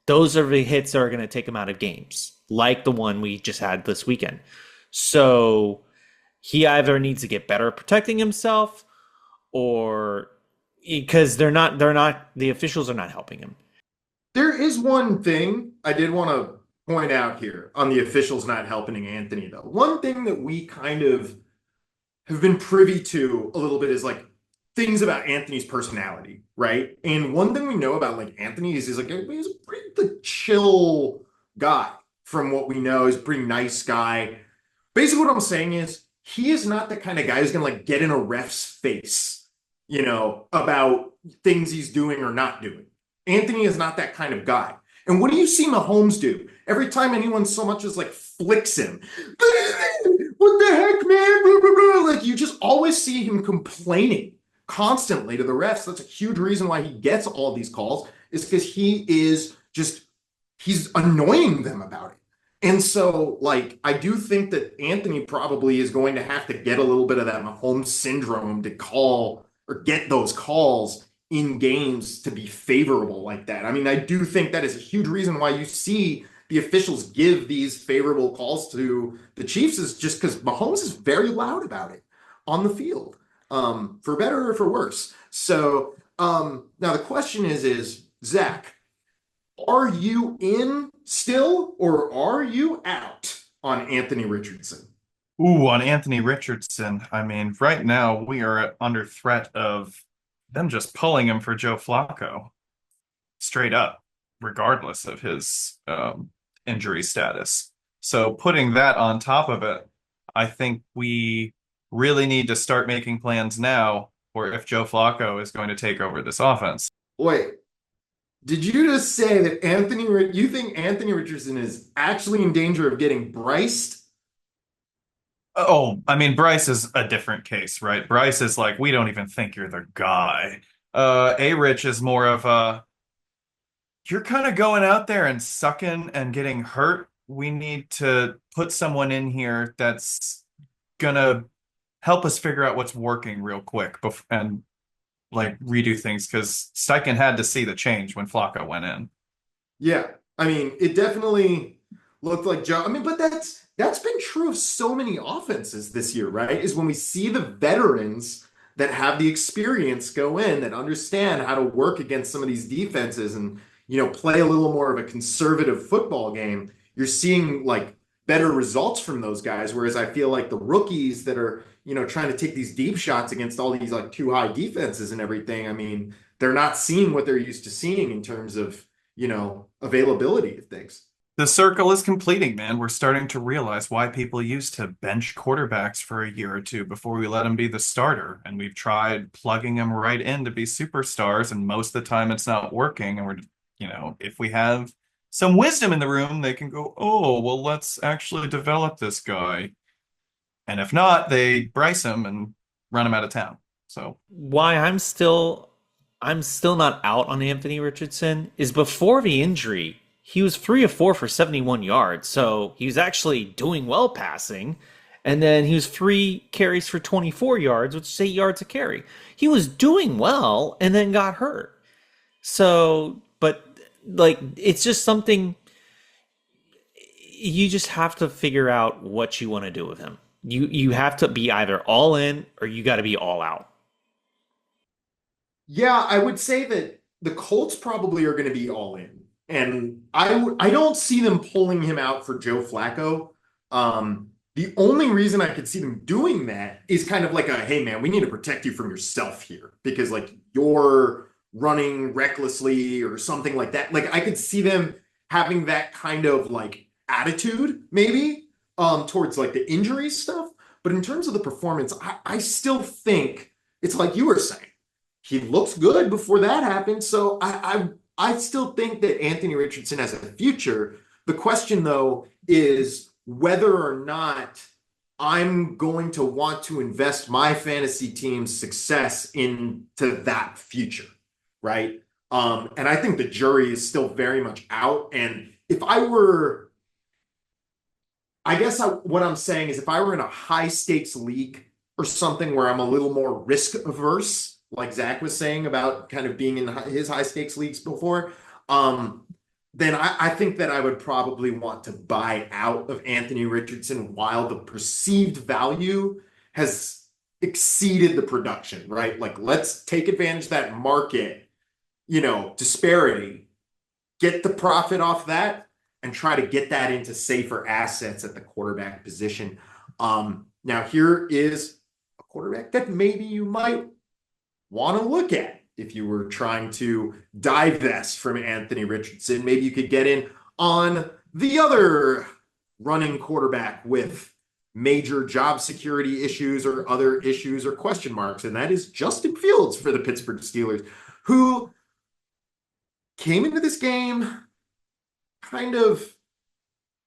those are the hits that are going to take him out of games, like the one we just had this weekend. So he either needs to get better at protecting himself, or because the officials are not helping him. There is one thing I did want to point out here on the officials not helping Anthony, though. One thing that we kind of have been privy to a little bit is like things about Anthony's personality, right? And one thing we know about like Anthony is he's a pretty chill guy. From what we know, he's a pretty nice guy. Basically, what I'm saying is he is not the kind of guy who's going to like get in a ref's face, about things he's doing or not doing. Anthony is not that kind of guy. And what do you see Mahomes do? Every time anyone so much as like flicks him, what the heck, man? Blah, blah, blah. Like, you just always see him complaining constantly to the refs. That's a huge reason why he gets all these calls, is because he's annoying them about it. And so, like, I do think that Anthony probably is going to have to get a little bit of that Mahomes syndrome to call or get those calls in games to be favorable like that. I mean, I do think that is a huge reason why you see the officials give these favorable calls to the Chiefs, is just because Mahomes is very loud about it on the field, for better or for worse. So now the question is, Zach, are you in still, or are you out on Anthony Richardson? Ooh, on Anthony Richardson. I mean, right now we are under threat of them just pulling him for Joe Flacco, straight up, regardless of his injury status. So putting that on top of it, I think we really need to start making plans now for if Joe Flacco is going to take over this offense. Wait, did you just say that you think Anthony Richardson is actually in danger of getting briced? Oh, I mean, Bryce is a different case, right? Bryce is like, we don't even think you're the guy. A-Rich is more of a, you're kind of going out there and sucking and getting hurt. We need to put someone in here that's gonna help us figure out what's working real quick and like redo things because Steichen had to see the change when Flacco went in. Yeah, I mean, it definitely looked like Joe. I mean, but that's been true of so many offenses this year, right? Is when we see the veterans that have the experience go in that understand how to work against some of these defenses and play a little more of a conservative football game. You're seeing like better results from those guys, whereas I feel like the rookies that are trying to take these deep shots against all these like too high defenses and everything. I mean, they're not seeing what they're used to seeing in terms of availability of things. The circle is completing, man. We're starting to realize why people used to bench quarterbacks for a year or two before we let them be the starter. And we've tried plugging them right in to be superstars, and most of the time it's not working. And if we have some wisdom in the room, they can go, oh, well, let's actually develop this guy. And if not, they Bryce him and run him out of town. So Why I'm still not out on Anthony Richardson is before the injury, he was 3 of 4 for 71 yards. So he was actually doing well passing. And then he was 3 carries for 24 yards, which is 8 yards a carry. He was doing well and then got hurt. So, but like, it's just something you just have to figure out what you want to do with him. You have to be either all in or you got to be all out. Yeah, I would say that the Colts probably are going to be all in. And I don't see them pulling him out for Joe Flacco. The only reason I could see them doing that is kind of like a, hey man, we need to protect you from yourself here because like you're running recklessly or something like that. Like I could see them having that kind of like attitude maybe towards like the injury stuff. But in terms of the performance, I still think it's like you were saying. He looks good before that happened. So I still think that Anthony Richardson has a future. The question, though, is whether or not I'm going to want to invest my fantasy team's success into that future, right? And I think the jury is still very much out. And if I were, what I'm saying is if I were in a high stakes league or something where I'm a little more risk averse, like Zack was saying about kind of being in his high stakes leagues before, then I think that I would probably want to buy out of Anthony Richardson while the perceived value has exceeded the production, right? Like, let's take advantage of that market, disparity, get the profit off that, and try to get that into safer assets at the quarterback position. Now, here is a quarterback that maybe you might want to look at if you were trying to divest from Anthony Richardson. Maybe you could get in on the other running quarterback with major job security issues or other issues or question marks, and that is Justin Fields for the Pittsburgh Steelers, who came into this game kind of,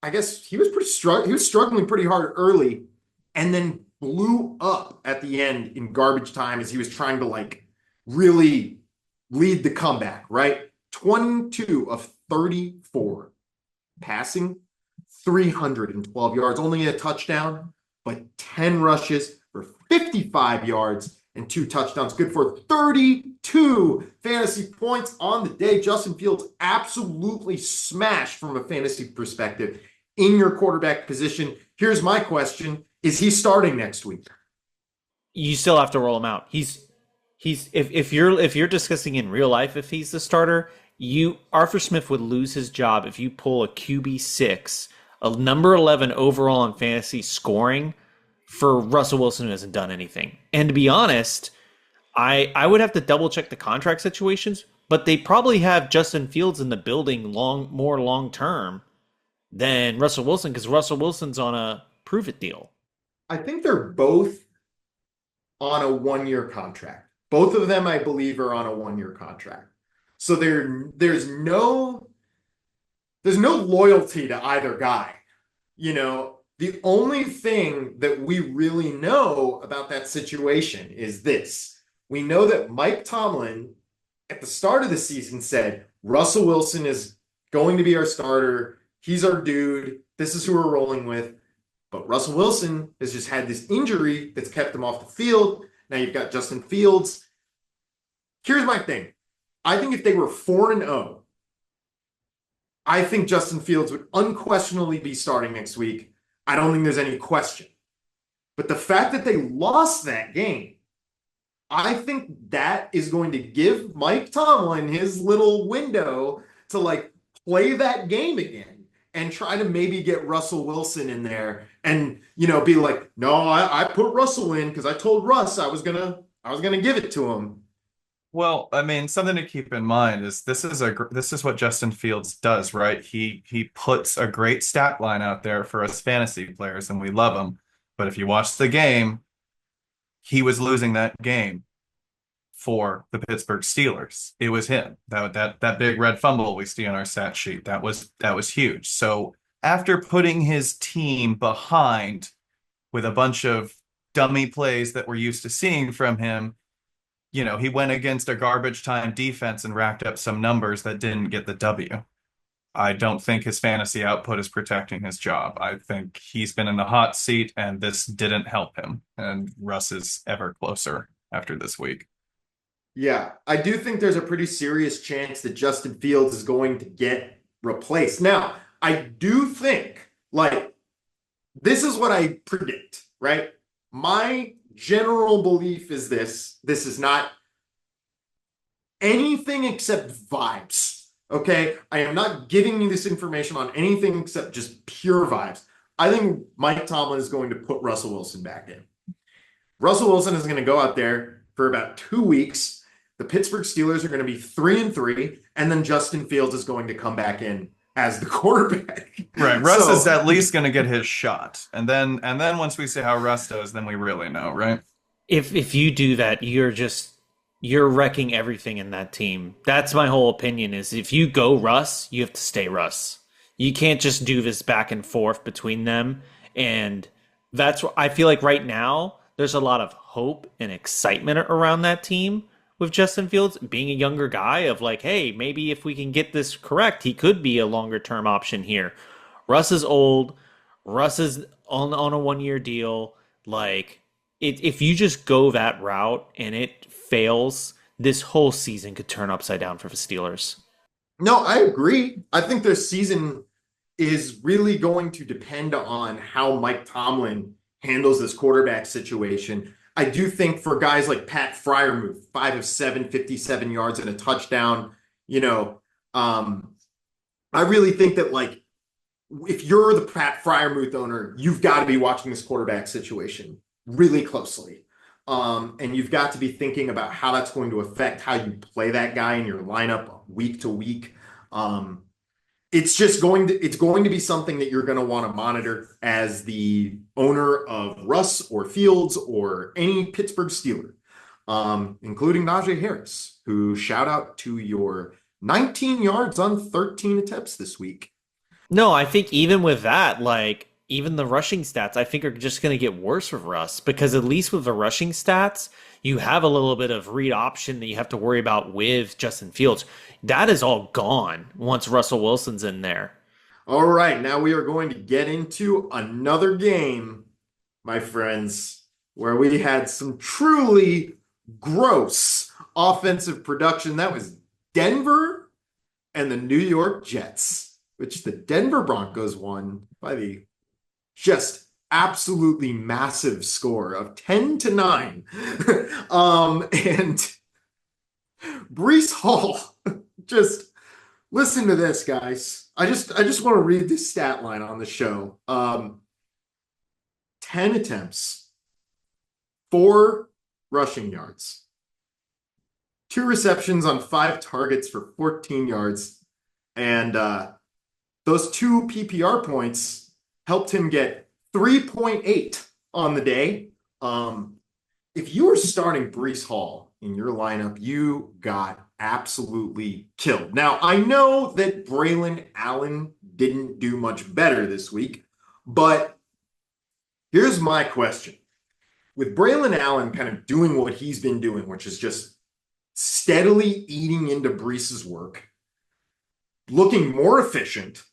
I guess he was struggling pretty hard early and then blew up at the end in garbage time as he was trying to like really lead the comeback, right? 22 of 34 passing, 312 yards, only a touchdown, but 10 rushes for 55 yards and 2 touchdowns. Good for 32 fantasy points on the day. Justin Fields absolutely smashed from a fantasy perspective in your quarterback position. Here's my question. Is he starting next week? You still have to roll him out. If you're discussing in real life if he's the starter, Arthur Smith would lose his job if you pull a QB6, a number 11 overall in fantasy scoring for Russell Wilson who hasn't done anything. And to be honest, I would have to double check the contract situations, but they probably have Justin Fields in the building more long term than Russell Wilson because Russell Wilson's on a prove it deal. I think they're both on a 1-year contract. Both of them, I believe, are on a 1-year contract. So there's no loyalty to either guy. The only thing that we really know about that situation is this. We know that Mike Tomlin at the start of the season said, Russell Wilson is going to be our starter. He's our dude. This is who we're rolling with. But Russell Wilson has just had this injury that's kept him off the field. Now you've got Justin Fields. Here's my thing. I think if they were 4-0, I think Justin Fields would unquestionably be starting next week. I don't think there's any question. But the fact that they lost that game, I think that is going to give Mike Tomlin his little window to play that game again and try to maybe get Russell Wilson in there and be like, no, I put Russell in because I told Russ I was gonna give it to him. Well, I mean, something to keep in mind is this is what Justin Fields does, right? He puts a great stat line out there for us fantasy players, and we love him. But if you watch the game, he was losing that game for the Pittsburgh Steelers. It was him. That big red fumble we see on our stat sheet. That was huge. So after putting his team behind with a bunch of dummy plays that we're used to seeing from him, he went against a garbage time defense and racked up some numbers that didn't get the W. I don't think his fantasy output is protecting his job. I think he's been in the hot seat and this didn't help him. And Russ is ever closer after this week. Yeah, I do think there's a pretty serious chance that Justin Fields is going to get replaced. Now, I do think, this is what I predict, right? My general belief is this is not anything except vibes, okay? I am not giving you this information on anything except just pure vibes. I think Mike Tomlin is going to put Russell Wilson back in. Russell Wilson is going to go out there for about 2 weeks. The Pittsburgh Steelers are going to be 3-3, and then Justin Fields is going to come back in as the quarterback. Right. Russ is at least going to get his shot. And then once we see how Russ does, then we really know, right? If you do that, you're wrecking everything in that team. That's my whole opinion is if you go Russ, you have to stay Russ. You can't just do this back and forth between them. And that's what I feel like right now there's a lot of hope and excitement around that team with Justin Fields being a younger guy of hey, maybe if we can get this correct, he could be a longer term option here. Russ is old. Russ is on a 1-year deal. If you just go that route and it fails, this whole season could turn upside down for the Steelers. No, I agree. I think their season is really going to depend on how Mike Tomlin handles this quarterback situation. I do think for guys like Pat Freiermuth, 5 of 7, 57 yards and a touchdown, I really think that if you're the Pat Freiermuth owner, you've got to be watching this quarterback situation really closely. And you've got to be thinking about how that's going to affect how you play that guy in your lineup week to week. It's going to be something that you're going to want to monitor as the owner of Russ or Fields or any Pittsburgh Steeler, including Najee Harris, who shout out to your 19 yards on 13 attempts this week. No, I think even with that, even the rushing stats, I think are just going to get worse with Russ because at least with the rushing stats, you have a little bit of read option that you have to worry about with Justin Fields. That is all gone once Russell Wilson's in there. All right, now we are going to get into another game, my friends, where we had some truly gross offensive production. That was Denver and the New York Jets, which the Denver Broncos won by the just absolutely massive score of 10-9. And Breece Hall, just listen to this, guys. I just want to read this stat line on the show. 10 attempts, 4 rushing yards, 2 receptions on 5 targets for 14 yards. And those 2 PPR points helped him get 3.8 on the day. If you were starting Breece Hall in your lineup, you got absolutely killed. Now, I know that Braylon Allen didn't do much better this week, but here's my question. With Braylon Allen kind of doing what he's been doing, which is just steadily eating into Breece's work, looking more efficient,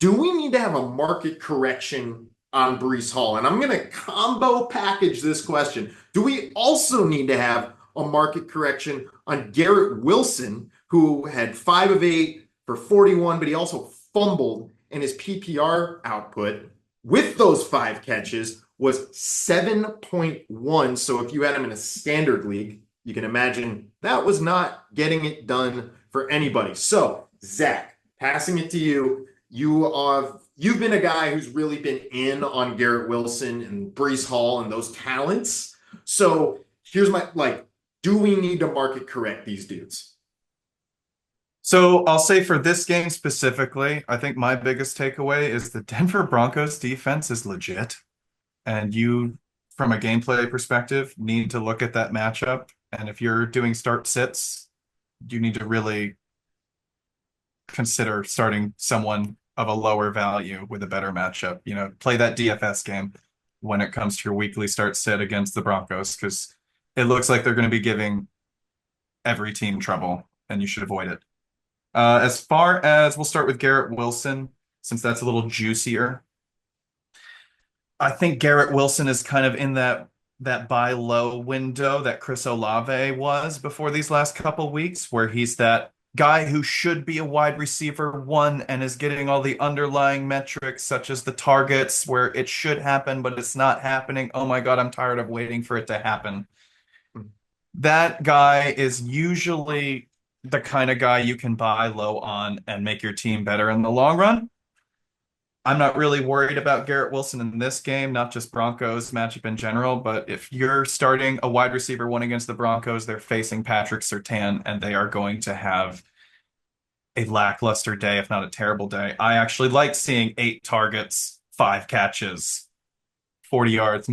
do we need to have a market correction on Breece Hall? And I'm going to combo package this question. Do we also need to have a market correction on Garrett Wilson, who had 5 of 8 for 41, but he also fumbled, and his PPR output with those 5 catches was 7.1. So if you had him in a standard league, you can imagine that was not getting it done for anybody. So, Zach, passing it to you. You've been a guy who's really been in on Garrett Wilson and Breece Hall and those talents. So here's do we need to market correct these dudes? So I'll say for this game specifically, I think my biggest takeaway is the Denver Broncos defense is legit. And you, from a gameplay perspective, need to look at that matchup. And if you're doing start sits, you need to really consider starting someone of a lower value with a better matchup. Play that DFS game when it comes to your weekly start sit against the Broncos, because it looks like they're going to be giving every team trouble, and you should avoid it. As far as, we'll start with Garrett Wilson, since that's a little juicier. I think Garrett Wilson is kind of in that buy low window that Chris Olave was before these last couple weeks, where he's that guy who should be a wide receiver 1 and is getting all the underlying metrics, such as the targets, where it should happen, but it's not happening. Oh my God, I'm tired of waiting for it to happen. That guy is usually the kind of guy you can buy low on and make your team better in the long run. I'm not really worried about Garrett Wilson in this game, not just Broncos matchup in general, but if you're starting a wide receiver 1 against the Broncos, they're facing Patrick Surtain, and they are going to have a lackluster day, if not a terrible day. I actually like seeing 8 targets, 5 catches, 40 yards,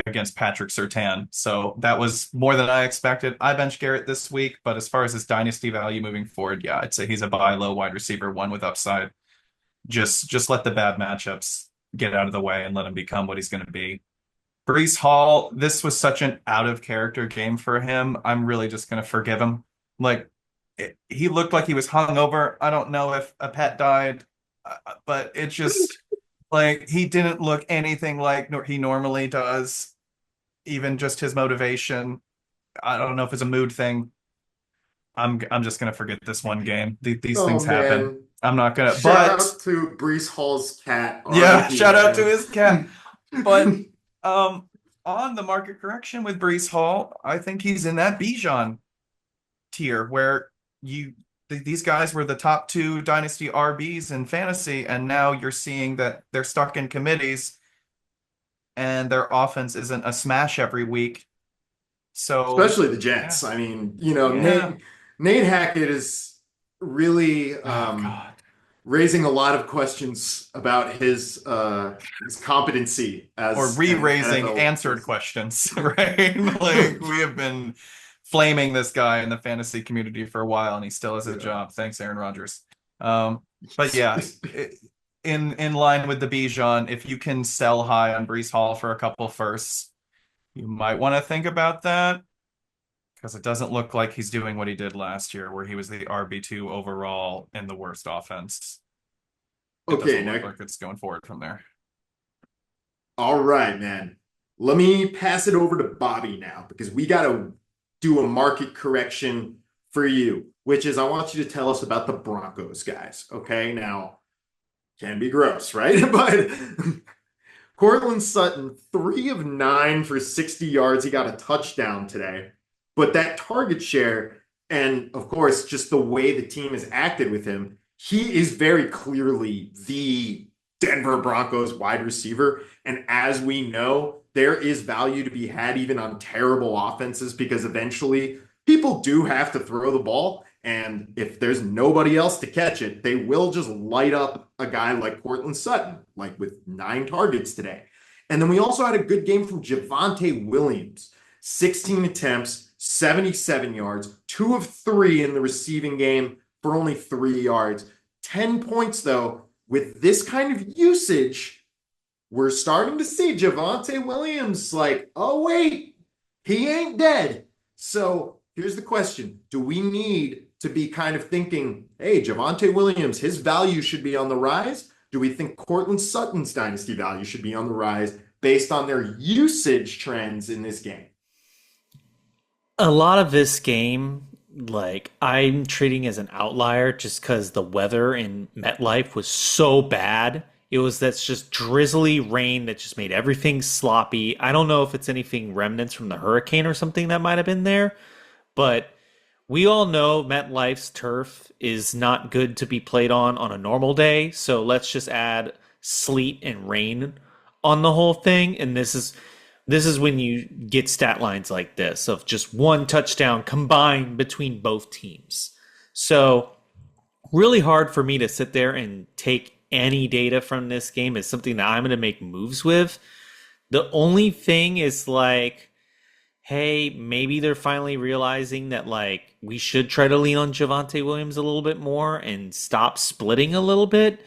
against Patrick Surtain. So that was more than I expected. I benched Garrett this week, but as far as his dynasty value moving forward, yeah, I'd say he's a buy low wide receiver 1 with upside. Just let the bad matchups get out of the way and let him become what he's going to be. Breece Hall, this was such an out of character game for him. I'm really just going to forgive him. He looked like he was hungover. I don't know if a pet died, but it just he didn't look anything like he normally does. Even just his motivation. I don't know if it's a mood thing. I'm just going to forget this one game. These things happen. I'm not gonna. Shout out to Breece Hall's cat. Yeah, shout out to his cat. But on the market correction with Breece Hall, I think he's in that Bijan tier where these guys were the top 2 dynasty RBs in fantasy, and now you're seeing that they're stuck in committees, and their offense isn't a smash every week. So especially the Jets. Yeah. I mean, Nate Hackett is really raising a lot of questions about his competency as or re-raising answered questions, right? We have been flaming this guy in the fantasy community for a while, and he still has a job. Thanks, Aaron Rodgers. But yeah, in line with the Bijan, if you can sell high on Breece Hall for a couple firsts, you might want to think about that, because it doesn't look like he's doing what he did last year, where he was the RB2 overall in the worst offense. It doesn't look like it's going forward from there. All right, man. Let me pass it over to Bobby now, because we got to do a market correction for you, which is I want you to tell us about the Broncos, guys. Okay, now, can be gross, right? But Cortland Sutton, 3 of 9 for 60 yards. He got a touchdown today. But that target share, and of course, just the way the team has acted with him, he is very clearly the Denver Broncos wide receiver. And as we know, there is value to be had even on terrible offenses, because eventually people do have to throw the ball. And if there's nobody else to catch it, they will just light up a guy like Cortland Sutton, like with 9 targets today. And then we also had a good game from Javonte Williams. 16 attempts, 77 yards, 2 of 3 in the receiving game for only 3 yards. 10 points, though. With this kind of usage, we're starting to see Javonte Williams like, oh, wait, he ain't dead. So here's the question. Do we need to be kind of thinking, hey, Javonte Williams, his value should be on the rise? Do we think Cortland Sutton's dynasty value should be on the rise based on their usage trends in this game? A lot of this game, like, I'm treating as an outlier just because the weather in MetLife was so bad. That's just drizzly rain that just made everything sloppy. I don't know if it's anything remnants from the hurricane or something that might have been there, but we all know MetLife's turf is not good to be played on a normal day. So let's just add sleet and rain on the whole thing. And this is when you get stat lines like this of just one touchdown combined between both teams. So really hard for me to sit there and take any data from this game is something that I'm going to make moves with. The only thing is like, hey, maybe they're finally realizing that like we should try to lean on Javonte Williams a little bit more and stop splitting a little bit.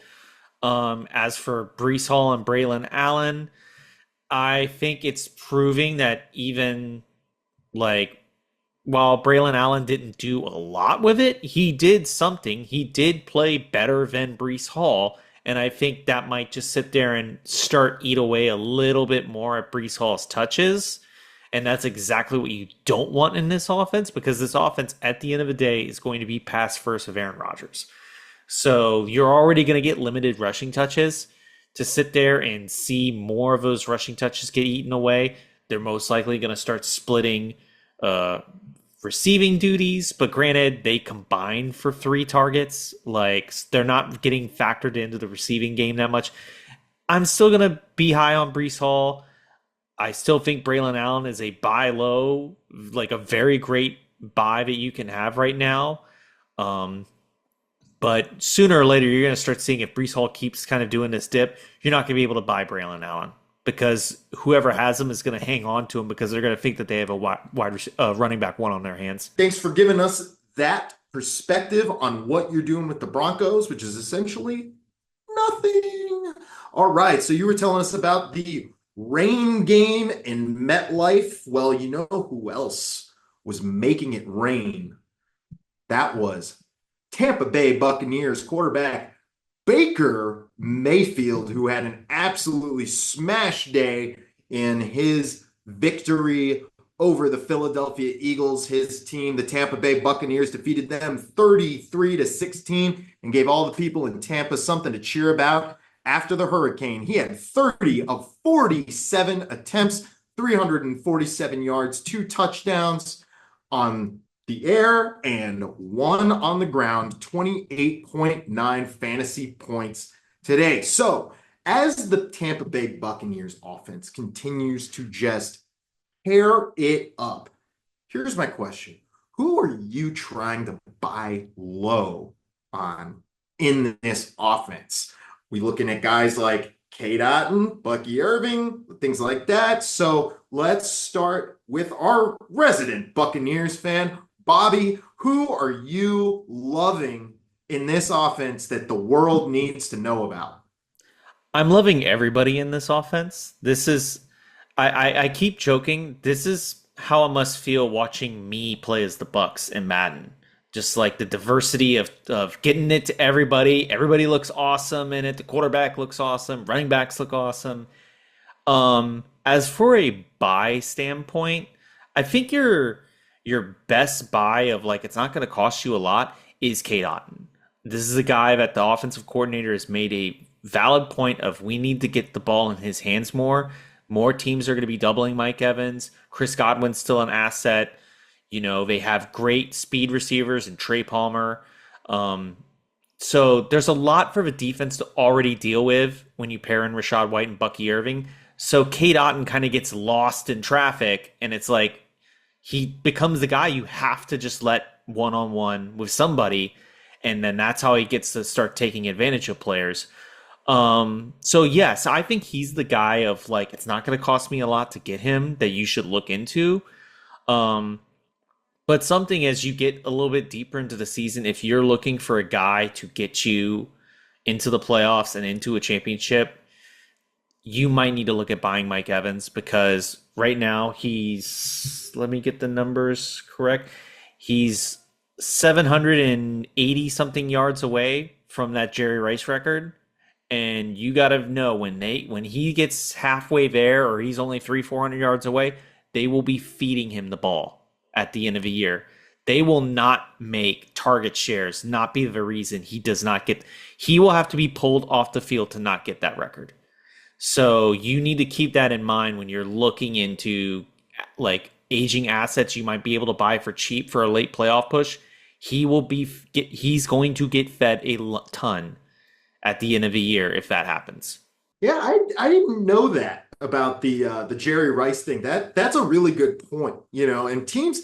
As for Breece Hall and Braylon Allen, I think it's proving that even like while Braylon Allen didn't do a lot with it, he did something. He did play better than Breece Hall. And I think that might just sit there and eat away a little bit more at Breece Hall's touches. And that's exactly what you don't want in this offense, because this offense at the end of the day is going to be pass first of Aaron Rodgers. So you're already going to get limited rushing touches. To sit there and see more of those rushing touches get eaten away, they're most likely going to start splitting receiving duties. But granted, they combine for 3 targets. Like, they're not getting factored into the receiving game that much. I'm still going to be high on Breece Hall. I still think Braylon Allen is a buy low, like a very great buy that you can have right now. But sooner or later, you're going to start seeing if Breece Hall keeps kind of doing this dip, you're not going to be able to buy Braylon Allen because whoever has him is going to hang on to him because they're going to think that they have a running back one on their hands. Thanks for giving us that perspective on what you're doing with the Broncos, which is essentially nothing. All right, so you were telling us about the rain game in MetLife. Well, you know who else was making it rain? That was Tampa Bay Buccaneers quarterback Baker Mayfield, who had an absolutely smash day in his victory over the Philadelphia Eagles. His team, the Tampa Bay Buccaneers, defeated them 33-16 and gave all the people in Tampa something to cheer about. After the hurricane, he had 30 of 47 attempts, 347 yards, 2 touchdowns on the air and 1 on the ground, 28.9 fantasy points today. So as the Tampa Bay Buccaneers offense continues to just tear it up, here's my question. Who are you trying to buy low on in this offense? We looking at guys like Cade Otton, Bucky Irving, things like that. So let's start with our resident Buccaneers fan, Bobby. Who are you loving in this offense that the world needs to know about? I'm loving everybody in this offense. I keep joking. This is how it must feel watching me play as the Bucs in Madden. Just like the diversity of getting it to everybody. Everybody looks awesome in it. The quarterback looks awesome. Running backs look awesome. As for a buy standpoint, I think your best buy of like it's not going to cost you a lot is Cade Otton. This is a guy that the offensive coordinator has made a valid point of we need to get the ball in his hands more. More teams are going to be doubling Mike Evans. Chris Godwin's still an asset. You know, they have great speed receivers and Trey Palmer. So there's a lot for the defense to already deal with when you pair in Rachaad White and Bucky Irving. So Cade Otton kind of gets lost in traffic, and it's like he becomes the guy you have to just let one-on-one with somebody, and then that's how he gets to start taking advantage of players. So yes, I think he's the guy of like, it's not going to cost me a lot to get him that you should look into. Um, but something as you get a little bit deeper into the season, if you're looking for a guy to get you into the playoffs and into a championship, you might need to look at buying Mike Evans because right now he's, let me get the numbers correct. He's 780 something yards away from that Jerry Rice record. And you got to know when he gets halfway there or he's only 300-400 yards away, they will be feeding him the ball at the end of the year. They will not make target shares, not be the reason he does not get. He will have to be pulled off the field to not get that record. So you need to keep that in mind when you're looking into like aging assets you might be able to buy for cheap for a late playoff push. He's going to get fed a ton at the end of the year if that happens. Yeah, I didn't know that about the Jerry Rice thing. That's a really good point, and teams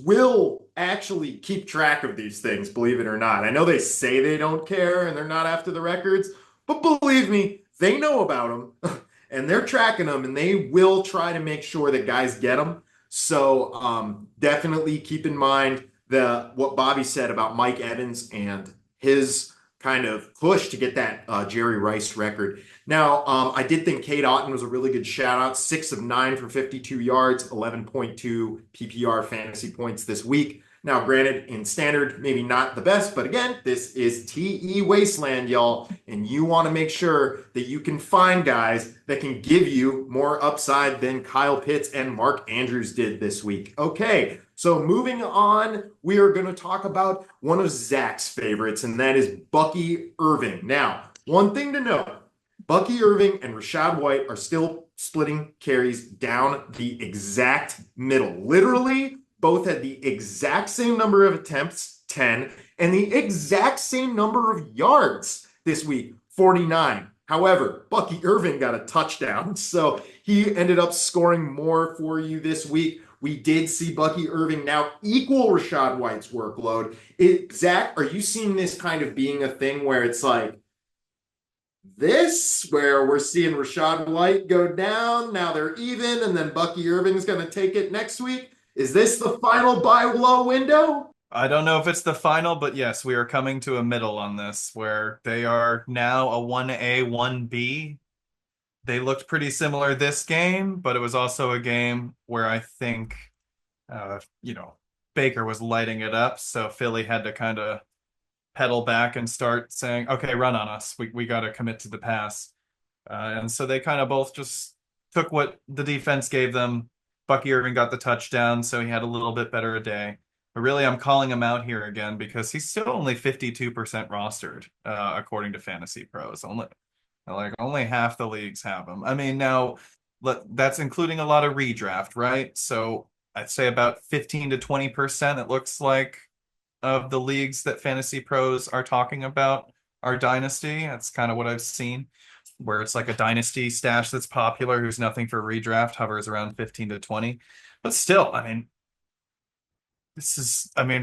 will actually keep track of these things, believe it or not. I know they say they don't care and they're not after the records, but believe me, they know about them and they're tracking them and they will try to make sure that guys get them. So definitely keep in mind what Bobby said about Mike Evans and his kind of push to get that Jerry Rice record. Now, I did think Cade Otton was a really good shout out. 6 of 9 for 52 yards, 11.2 PPR fantasy points this week. Now, granted, in standard, maybe not the best, but again, this is TE Wasteland, y'all, and you want to make sure that you can find guys that can give you more upside than Kyle Pitts and Mark Andrews did this week. Okay, so moving on, we are going to talk about one of Zach's favorites, and that is Bucky Irving. Now, one thing to note, Bucky Irving and Rachaad White are still splitting carries down the exact middle. Literally, both had the exact same number of attempts, 10, and the exact same number of yards this week, 49. However, Bucky Irving got a touchdown, so he ended up scoring more for you this week. We did see Bucky Irving now equal Rachaad White's workload. Zach, are you seeing this kind of being a thing where it's like this, where we're seeing Rachaad White go down, now they're even, and then Bucky Irving's going to take it next week? Is this the final buy low window? I don't know if it's the final, but yes, we are coming to a middle on this where they are now a 1A, 1B. They looked pretty similar this game, but it was also a game where I think, Baker was lighting it up. So Philly had to kind of pedal back and start saying, okay, run on us. We got to commit to the pass. And so they kind of both just took what the defense gave them. Bucky Irving got the touchdown, so he had a little bit better a day. But really, I'm calling him out here again because he's still only 52% rostered, according to Fantasy Pros. Only half the leagues have him. I mean, now that's including a lot of redraft, right? So I'd say about 15 to 20%, it looks like, of the leagues that Fantasy Pros are talking about are Dynasty. That's kind of what I've seen, where it's like a Dynasty stash that's popular, who's nothing for redraft, hovers around 15 to 20. But still,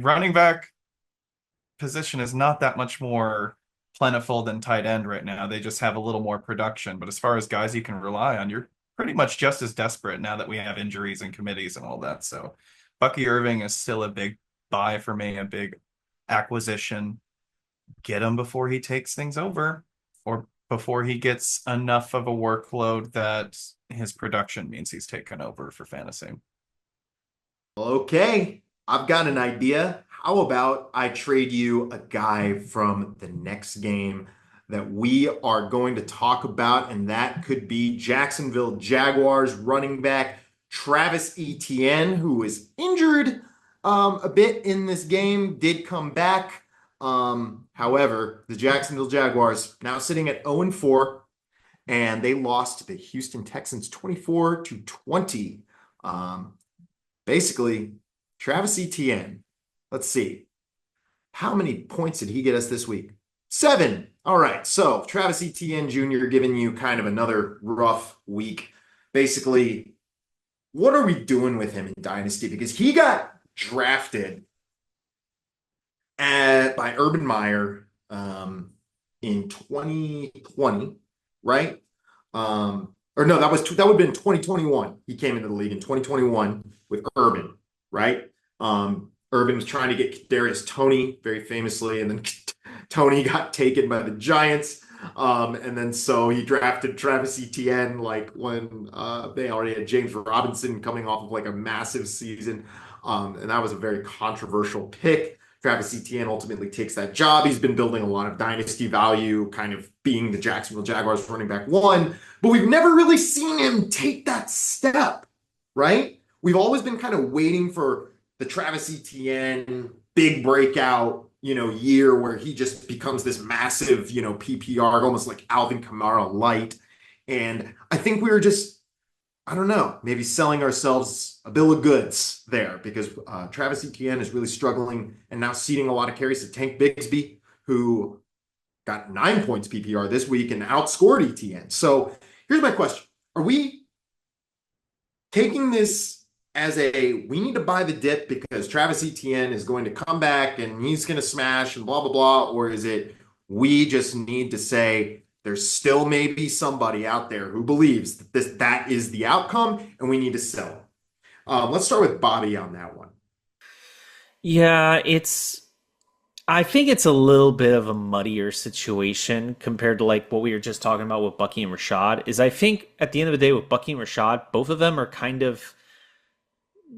running back position is not that much more plentiful than tight end right now. They just have a little more production. But as far as guys you can rely on, you're pretty much just as desperate now that we have injuries and committees and all that. So Bucky Irving is still a big buy for me, a big acquisition. Get him before he takes things over, or before he gets enough of a workload that his production means he's taken over for fantasy. Okay, I've got an idea. How about I trade you a guy from the next game that we are going to talk about, and that could be Jacksonville Jaguars running back Travis Etienne, who was injured a bit in this game, did come back. However, the Jacksonville Jaguars now sitting at 0-4, and they lost to the Houston Texans 24-20. Basically, Travis Etienne, let's see. How many points did he get us this week? 7. All right, so Travis Etienne Jr. giving you kind of another rough week. Basically, what are we doing with him in Dynasty? Because he got drafted by Urban Meyer in 2020, right? Or no, that would have been 2021. He came into the league in 2021 with Urban, right? Urban was trying to get Kadarius Toney very famously, and then Toney got taken by the Giants. And then so he drafted Travis Etienne like when they already had James Robinson coming off of like a massive season. And that was a very controversial pick. Travis Etienne ultimately takes that job. He's been building a lot of dynasty value, kind of being the Jacksonville Jaguars running back one, but we've never really seen him take that step, right? We've always been kind of waiting for the Travis Etienne big breakout, year where he just becomes this massive, PPR, almost like Alvin Kamara light. And I think we were just, I don't know, maybe selling ourselves a bill of goods there because Travis Etienne is really struggling and now ceding a lot of carries to Tank Bigsby, who got 9 points PPR this week and outscored Etienne. So here's my question. Are we taking this as we need to buy the dip because Travis Etienne is going to come back and he's going to smash and blah, blah, blah? Or is it we just need to say there's still maybe somebody out there who believes that that is the outcome and we need to sell? Let's start with Bobby on that one. Yeah, I think it's a little bit of a muddier situation compared to like what we were just talking about with Bucky and Rashad. Is I think at the end of the day with Bucky and Rashad, both of them are kind of,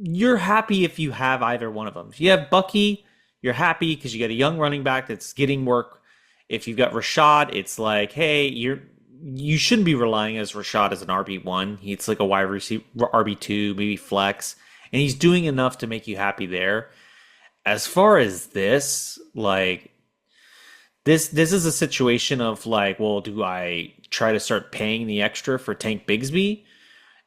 you're happy if you have either one of them. If you have Bucky, you're happy because you got a young running back that's getting work. If you've got Rashad, it's like, hey, you shouldn't be relying as Rashad as an RB1. He's like a wide receiver, RB2, maybe flex, and he's doing enough to make you happy there. As far as this, like this is a situation of like, well, do I try to start paying the extra for Tank Bigsby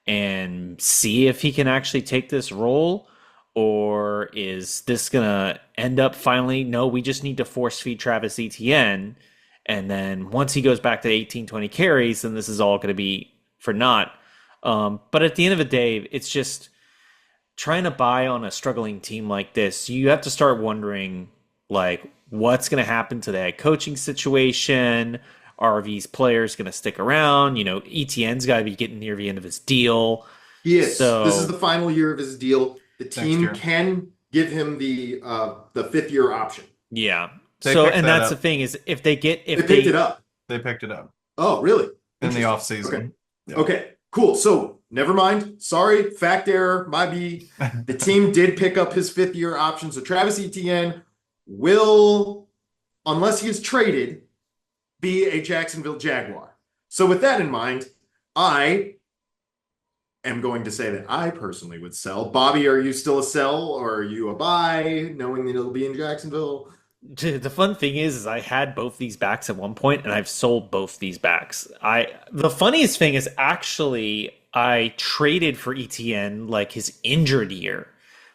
and see if he can actually take this role? Or is this going to end up finally, no, we just need to force feed Travis Etienne. And then once he goes back to 18, 20 carries, then this is all going to be for naught. But at the end of the day, it's just trying to buy on a struggling team like this. You have to start wondering, like, what's going to happen to the head coaching situation? Are these players going to stick around? Etienne's got to be getting near the end of his deal. He is. So, this is the final year of his deal. The team can give him the 5th-year option. Yeah. And that's the thing is if they picked it up. They picked it up. Oh, really? In the offseason. Okay. Yeah. Okay, cool. So never mind. Sorry, fact error. Might be the team did pick up his 5th-year option. So Travis Etienne will, unless he is traded, be a Jacksonville Jaguar. So with that in mind, I am going to say that I personally would sell. Bobby, are you still a sell or are you a buy, knowing that it'll be in Jacksonville? The fun thing is I had both these backs at one point and I've sold both these backs. The funniest thing is actually I traded for ETN like his injured year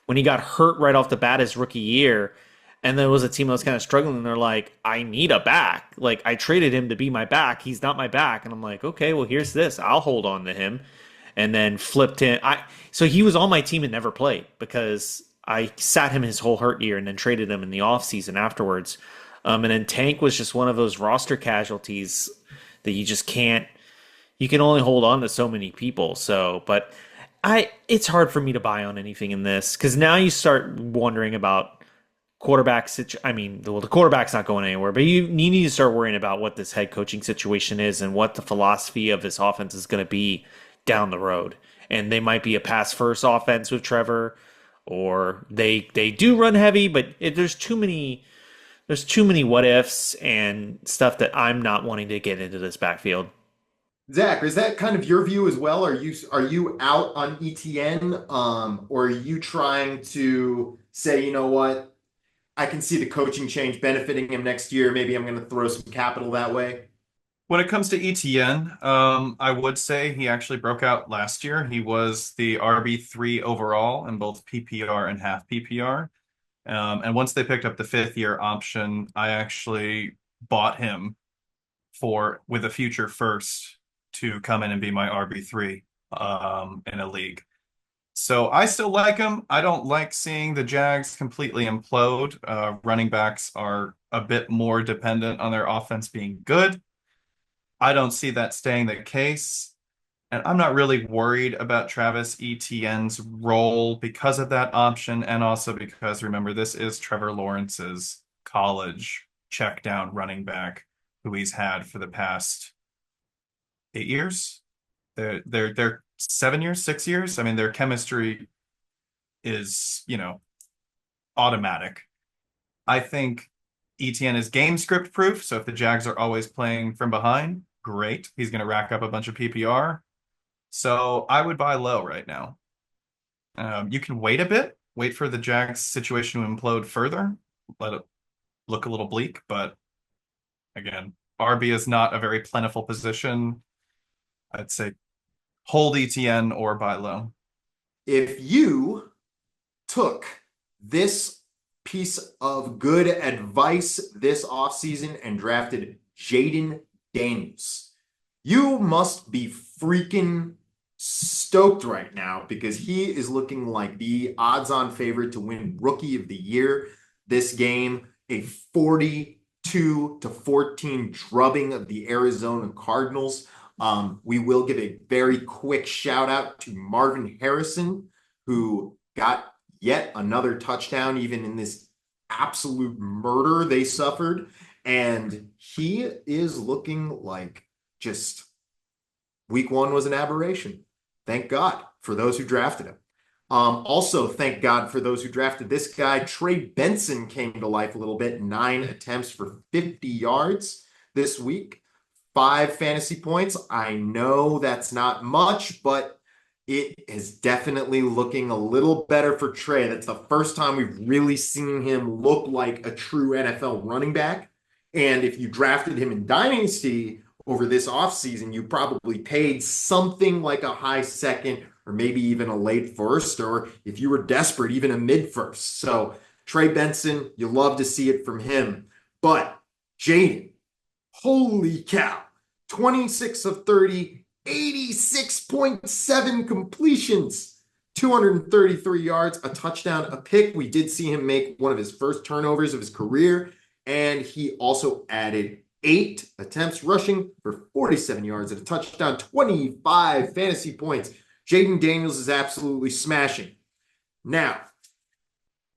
when he got hurt right off the bat his rookie year. And there was a team that was kind of struggling and they're like, I need a back. Like I traded him to be my back. He's not my back. And I'm like, okay, well here's this. I'll hold on to him. And then flipped him. So he was on my team and never played because I sat him his whole hurt year and then traded him in the offseason afterwards. And then Tank was just one of those roster casualties that you just can't, you can only hold on to so many people. So, but it's hard for me to buy on anything in this because now you start wondering about quarterbacks. The quarterback's not going anywhere, but you need to start worrying about what this head coaching situation is and what the philosophy of this offense is going to be down the road. And they might be a pass first offense with Trevor, or they do run heavy, but there's too many what ifs and stuff that I'm not wanting to get into this backfield. Zach, is that kind of your view as well? Are you out on ETN, or are you trying to say, you know what, I can see the coaching change benefiting him next year. Maybe I'm going to throw some capital that way? When it comes to ETN, I would say he actually broke out last year. He was the RB3 overall in both PPR and half PPR. And once they picked up the 5th-year option, I actually bought him with a future first to come in and be my RB3 in a league. So I still like him. I don't like seeing the Jags completely implode. Running backs are a bit more dependent on their offense being good. I don't see that staying the case. And I'm not really worried about Travis Etienne's role because of that option, and also because remember, this is Trevor Lawrence's college check down running back who he's had for the past 8 years. They're 7 years, 6 years. I mean, their chemistry is, automatic. I think Etienne is game script proof. So if the Jags are always playing from behind, great. He's going to rack up a bunch of PPR. So I would buy low right now. You can wait a bit, wait for the Jags situation to implode further, let it look a little bleak. But again, RB is not a very plentiful position. I'd say hold ETN or buy low. If you took this piece of good advice this offseason and drafted Jaden Daniels, you must be freaking stoked right now because he is looking like the odds-on favorite to win Rookie of the Year this game. A 42-14 drubbing of the Arizona Cardinals. We will give a very quick shout out to Marvin Harrison, who got yet another touchdown, even in this absolute murder they suffered. And he is looking like just week one was an aberration. Thank God for those who drafted him. Also, thank God for those who drafted this guy. Trey Benson came to life a little bit. 9 attempts for 50 yards this week. 5 fantasy points. I know that's not much, but it is definitely looking a little better for Trey. That's the first time we've really seen him look like a true NFL running back. And if you drafted him in Dynasty over this offseason, you probably paid something like a high second or maybe even a late first, or if you were desperate, even a mid first. So Trey Benson, you love to see it from him. But Jaden, holy cow, 26 of 30, 86.7 completions, 233 yards, a touchdown, a pick. We did see him make one of his first turnovers of his career, and he also added 8 attempts rushing for 47 yards and a touchdown, 25 fantasy points. Jaden Daniels is absolutely smashing. Now,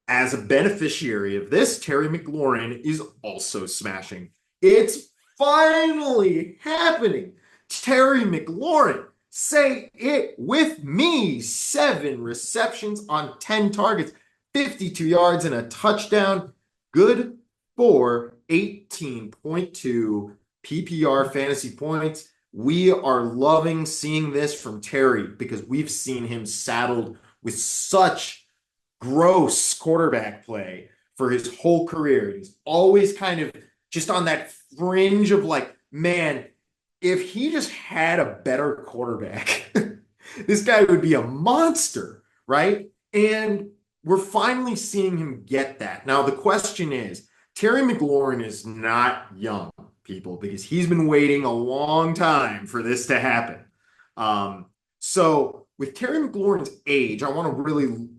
as a beneficiary of this, Terry McLaurin is also smashing. It's finally happening. Terry McLaurin, say it with me. 7 receptions on 10 targets, 52 yards and a touchdown. Good for 18.2 PPR fantasy points. We are loving seeing this from Terry because we've seen him saddled with such gross quarterback play for his whole career. He's always kind of just on that fringe of like, man, if he just had a better quarterback, this guy would be a monster, right? And we're finally seeing him get that. Now, the question is, Terry McLaurin is not young, people, because he's been waiting a long time for this to happen. So with Terry McLaurin's age, I want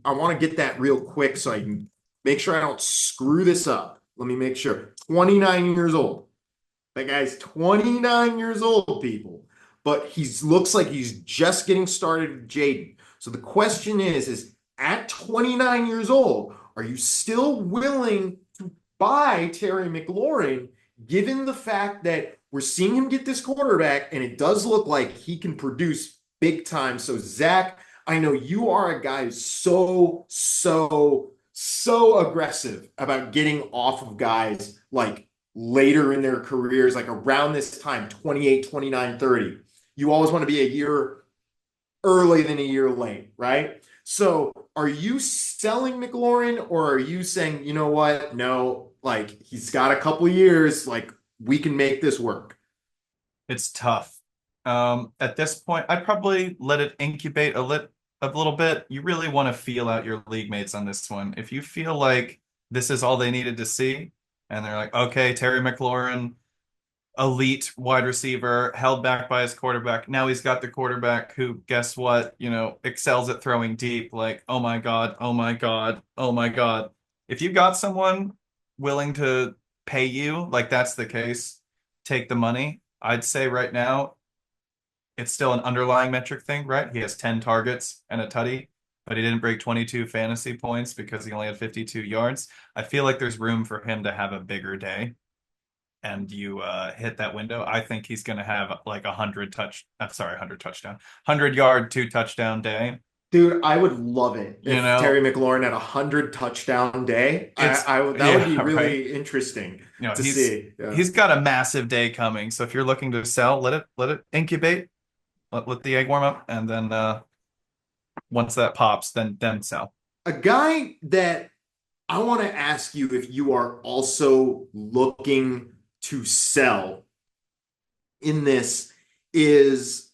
to get that real quick so I can make sure I don't screw this up. Let me make sure. 29 years old. That guy's 29 years old, people. But he looks like he's just getting started with Jaden. So the question is at 29 years old, are you still willing to buy Terry McLaurin, given the fact that we're seeing him get this quarterback, and it does look like he can produce big time? So, Zach, I know you are a guy who's so aggressive about getting off of guys like later in their careers, like around this time, 28, 29, 30. You always want to be a year early than a year late, right? So are you selling McLaurin, or are you saying, you know what? No, like he's got a couple years, like we can make this work? It's tough. At this point, I'd probably let it incubate a little bit. You really want to feel out your league mates on this one. If you feel like this is all they needed to see, and they're like, okay, Terry McLaurin, elite wide receiver held back by his quarterback. Now he's got the quarterback who, guess what, excels at throwing deep. Like, oh my God, oh my God, oh my God. If you got someone willing to pay you, like that's the case, take the money. I'd say right now it's still an underlying metric thing, right? He has 10 targets and a tutty, but he didn't break 22 fantasy points because he only had 52 yards. I feel like there's room for him to have a bigger day, and you hit that window. I think he's going to have like 100 touchdown, 100-yard, 2-touchdown day. Dude, I would love it if Terry McLaurin had 100 touchdown day. That would be really interesting to see. Yeah. He's got a massive day coming. So if you're looking to sell, let it incubate, let the egg warm up, and then once that pops, then sell. A guy that I want to ask you if you are also looking to sell in this is,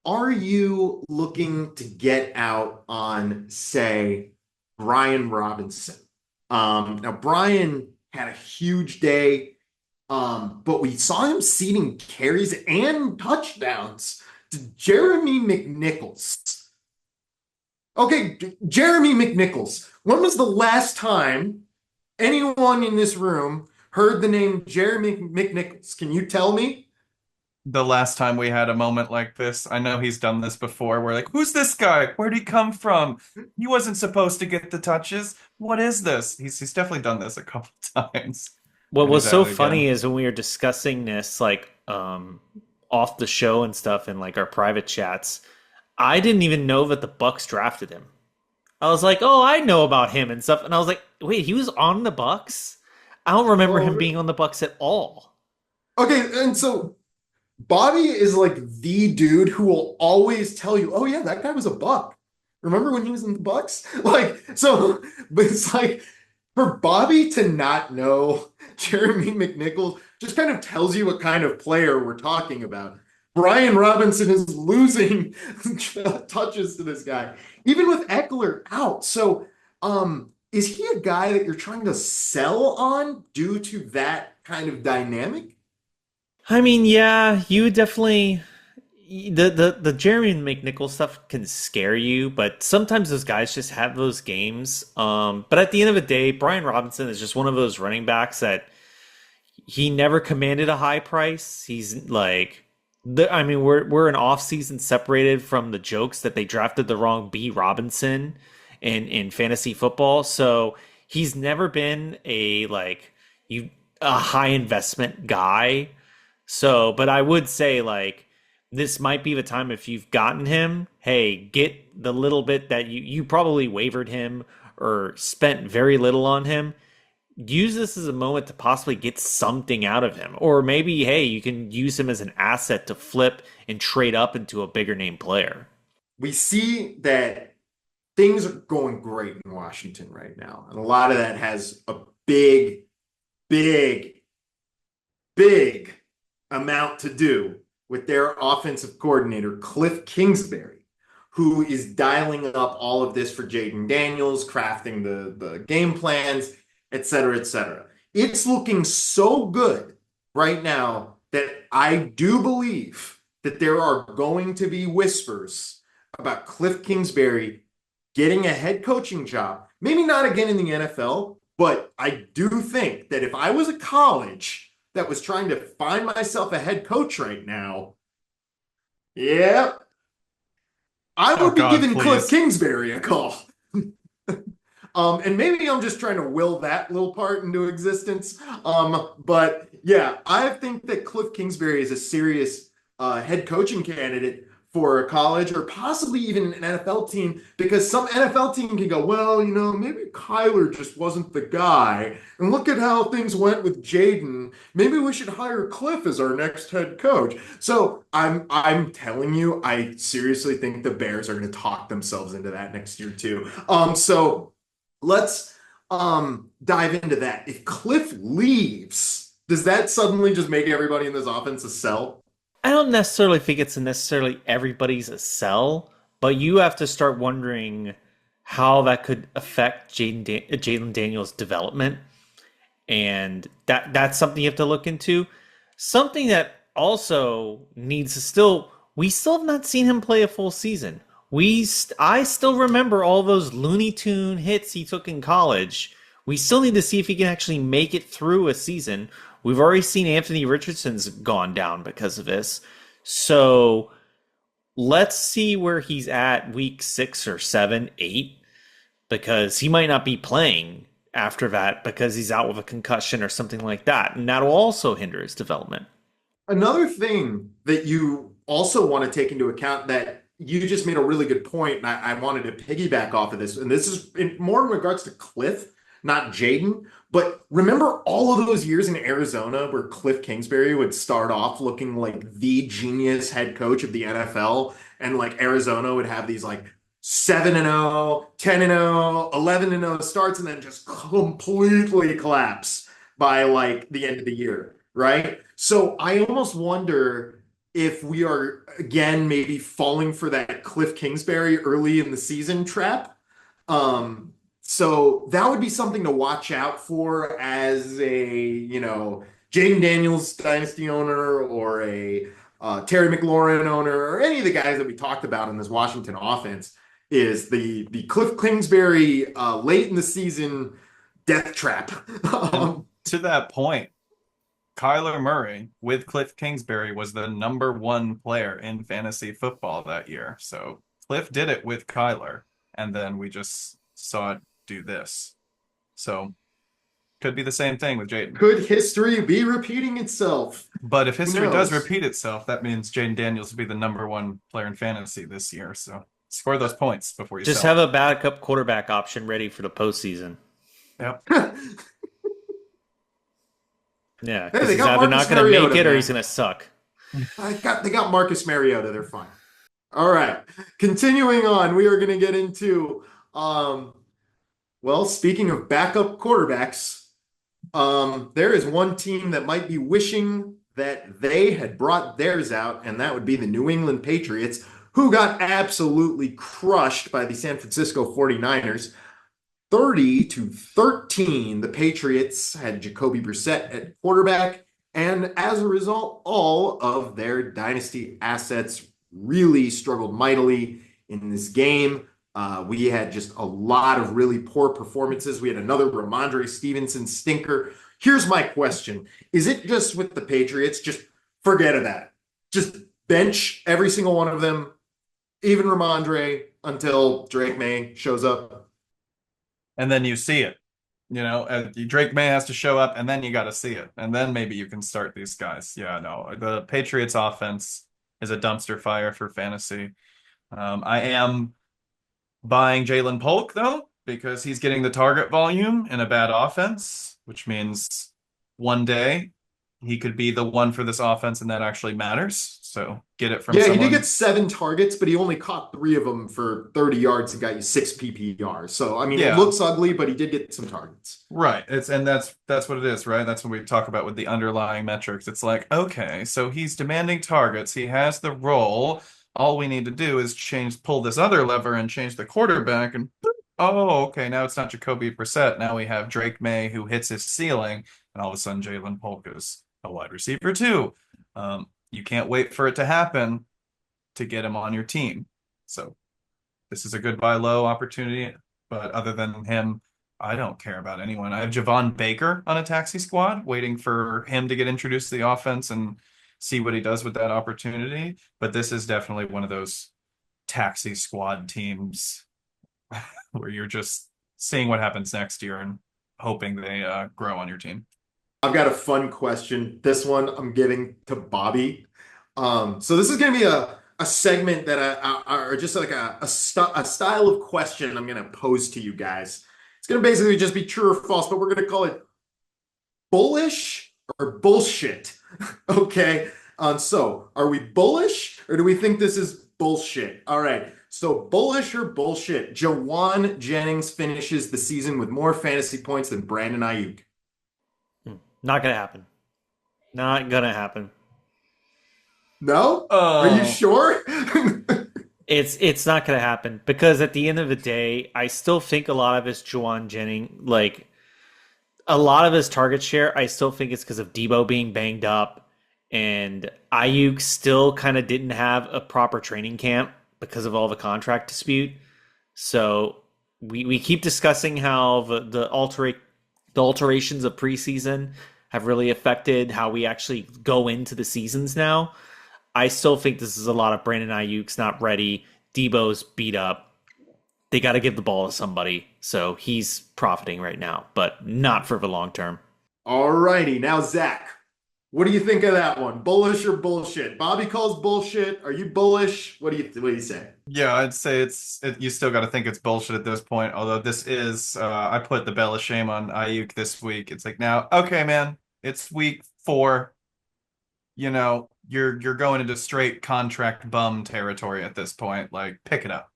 are you looking to get out on, say, Brian Robinson? Now, Brian had a huge day, but we saw him ceding carries and touchdowns to Jeremy McNichols. Okay, Jeremy McNichols. When was the last time anyone in this room heard the name Jeremy McNichols? Can you tell me? The last time we had a moment like this, I know he's done this before. We're like, who's this guy? Where'd he come from? He wasn't supposed to get the touches. What is this? He's definitely done this a couple times. What was so funny is when we were discussing this, like, off the show and stuff in like our private chats, I didn't even know that the Bucks drafted him. I was like, oh, I know about him and stuff. And I was like, wait, he was on the Bucks? I don't remember him being on the Bucks at all. Okay, and so Bobby is like the dude who will always tell you, oh yeah, that guy was a Buck. Remember when he was in the Bucks? Like, so, but it's like, for Bobby to not know Jeremy McNichols just kind of tells you what kind of player we're talking about. Brian Robinson is losing touches to this guy, even with Eckler out. So, is he a guy that you're trying to sell on due to that kind of dynamic? I mean, yeah, you definitely the Jeremy McNichols stuff can scare you, but sometimes those guys just have those games. But at the end of the day, Brian Robinson is just one of those running backs that he never commanded a high price. He's like, we're an off season separated from the jokes that they drafted the wrong B Robinson in fantasy football. So he's never been a high investment guy. So, but I would say like this might be the time if you've gotten him, hey, get the little bit that you probably wavered him or spent very little on him. Use this as a moment to possibly get something out of him. Or maybe, hey, you can use him as an asset to flip and trade up into a bigger name player. We see that things are going great in Washington right now. And a lot of that has a big amount to do with their offensive coordinator, Cliff Kingsbury, who is dialing up all of this for Jaden Daniels, crafting the game plans, et cetera, et cetera. It's looking so good right now that I do believe that there are going to be whispers about Cliff Kingsbury getting a head coaching job. Maybe not again in the NFL, but I do think that if I was a college that was trying to find myself a head coach right now, yeah, I would be giving Cliff Kingsbury a call. And maybe I'm just trying to will that little part into existence. But yeah, I think that Cliff Kingsbury is a serious head coaching candidate for a college or possibly even an NFL team, because some NFL team can go, well, maybe Kyler just wasn't the guy. And look at how things went with Jaden. Maybe we should hire Cliff as our next head coach. So I'm telling you, I seriously think the Bears are going to talk themselves into that next year too. So let's dive into that. If Cliff leaves, does that suddenly just make everybody in this offense a sell? I don't necessarily think it's necessarily everybody's a sell, but you have to start wondering how that could affect Jalen Daniels' development. and that's something you have to look into. Something that also needs to we still have not seen him play a full season. I still remember all those Looney Tune hits he took in college. We still need to see if he can actually make it through a season. We've already seen Anthony Richardson's gone down because of this. So let's see where he's at week 6 or 7, 8, because he might not be playing after that because he's out with a concussion or something like that. And that'll also hinder his development. Another thing that you also want to take into account that you just made a really good point, and I wanted to piggyback off of this, and this is more in regards to Cliff, not Jaden. But remember all of those years in Arizona where Cliff Kingsbury would start off looking like the genius head coach of the NFL, and like Arizona would have these like 7-0, 10-0, 11-0 starts, and then just completely collapse by like the end of the year, right? So I almost wonder if we are again maybe falling for that Cliff Kingsbury early in the season trap. So that would be something to watch out for as a, Jaden Daniels dynasty owner or a Terry McLaurin owner or any of the guys that we talked about in this Washington offense is the Cliff Kingsbury late in the season death trap. To that point, Kyler Murray with Cliff Kingsbury was the number 1 player in fantasy football that year. So Cliff did it with Kyler, and then we just saw it do this. So could be the same thing with Jaden. Could history be repeating itself? But if history does repeat itself, that means Jaden Daniels will be the number 1 player in fantasy this year. So score those points before you just sell. Have a backup quarterback option ready for the postseason. Yep. Yeah, because he's either not going to make it or he's going to suck. They got Marcus Mariota. They're fine. All right. Continuing on, we are going to get into, speaking of backup quarterbacks, there is one team that might be wishing that they had brought theirs out, and that would be the New England Patriots, who got absolutely crushed by the San Francisco 49ers. 30-13, the Patriots had Jacoby Brissett at quarterback, and as a result, all of their dynasty assets really struggled mightily in this game. We had just a lot of really poor performances. We had another Ramondre Stevenson stinker. Here's my question. Is it just with the Patriots? Just forget that. Just bench every single one of them, even Ramondre, until Drake May shows up. And then you see it. Drake May has to show up, and then you got to see it. And then maybe you can start these guys. Yeah, no. The Patriots offense is a dumpster fire for fantasy. I am buying Jalen Polk, though, because he's getting the target volume in a bad offense, which means one day he could be the one for this offense, and that actually matters. So get it from someone. He did get 7 targets, but he only caught 3 of them for 30 yards and got you 6 PPR. So, It looks ugly, but he did get some targets. Right. That's what it is, right? That's what we talk about with the underlying metrics. It's like, okay, so he's demanding targets. He has the role. All we need to do is pull this other lever and change the quarterback, and oh, okay, now it's not Jacoby Brissett. Now we have Drake May who hits his ceiling, and all of a sudden Jalen Polk is a wide receiver too. You can't wait for it to happen to get him on your team. So this is a good buy low opportunity. But other than him, I don't care about anyone. I have Javon Baker on a taxi squad, waiting for him to get introduced to the offense and see what he does with that opportunity. But this is definitely one of those taxi squad teams where you're just seeing what happens next year and hoping they grow on your team. I've got a fun question. This one I'm giving to Bobby. So this is going to be a segment that or just like a style of question I'm going to pose to you guys. It's going to basically just be true or false, but we're going to call it bullish or bullshit. Okay. So are we bullish or do we think this is bullshit? All right. So bullish or bullshit? Jawan Jennings finishes the season with more fantasy points than Brandon Ayuk. Not gonna happen. Not gonna happen. No? Are you sure? It's not gonna happen because at the end of the day, I still think a lot of it's Jawan Jennings. Like, a lot of his target share, I still think it's because of Debo being banged up, and Ayuk still kind of didn't have a proper training camp because of all the contract dispute. So we keep discussing how the alterations of preseason have really affected how we actually go into the seasons now. I still think this is a lot of Brandon Ayuk's not ready. Debo's beat up. They got to give the ball to somebody. So he's profiting right now, but not for the long term. All righty. Now, Zach, what do you think of that one? Bullish or bullshit? Bobby calls bullshit. Are you bullish? What do you say? Yeah, I'd say you still got to think it's bullshit at this point. Although this is, I put the bell of shame on Ayuk this week. It's like now, okay, man, it's week 4. You're going into straight contract bum territory at this point. Like, pick it up,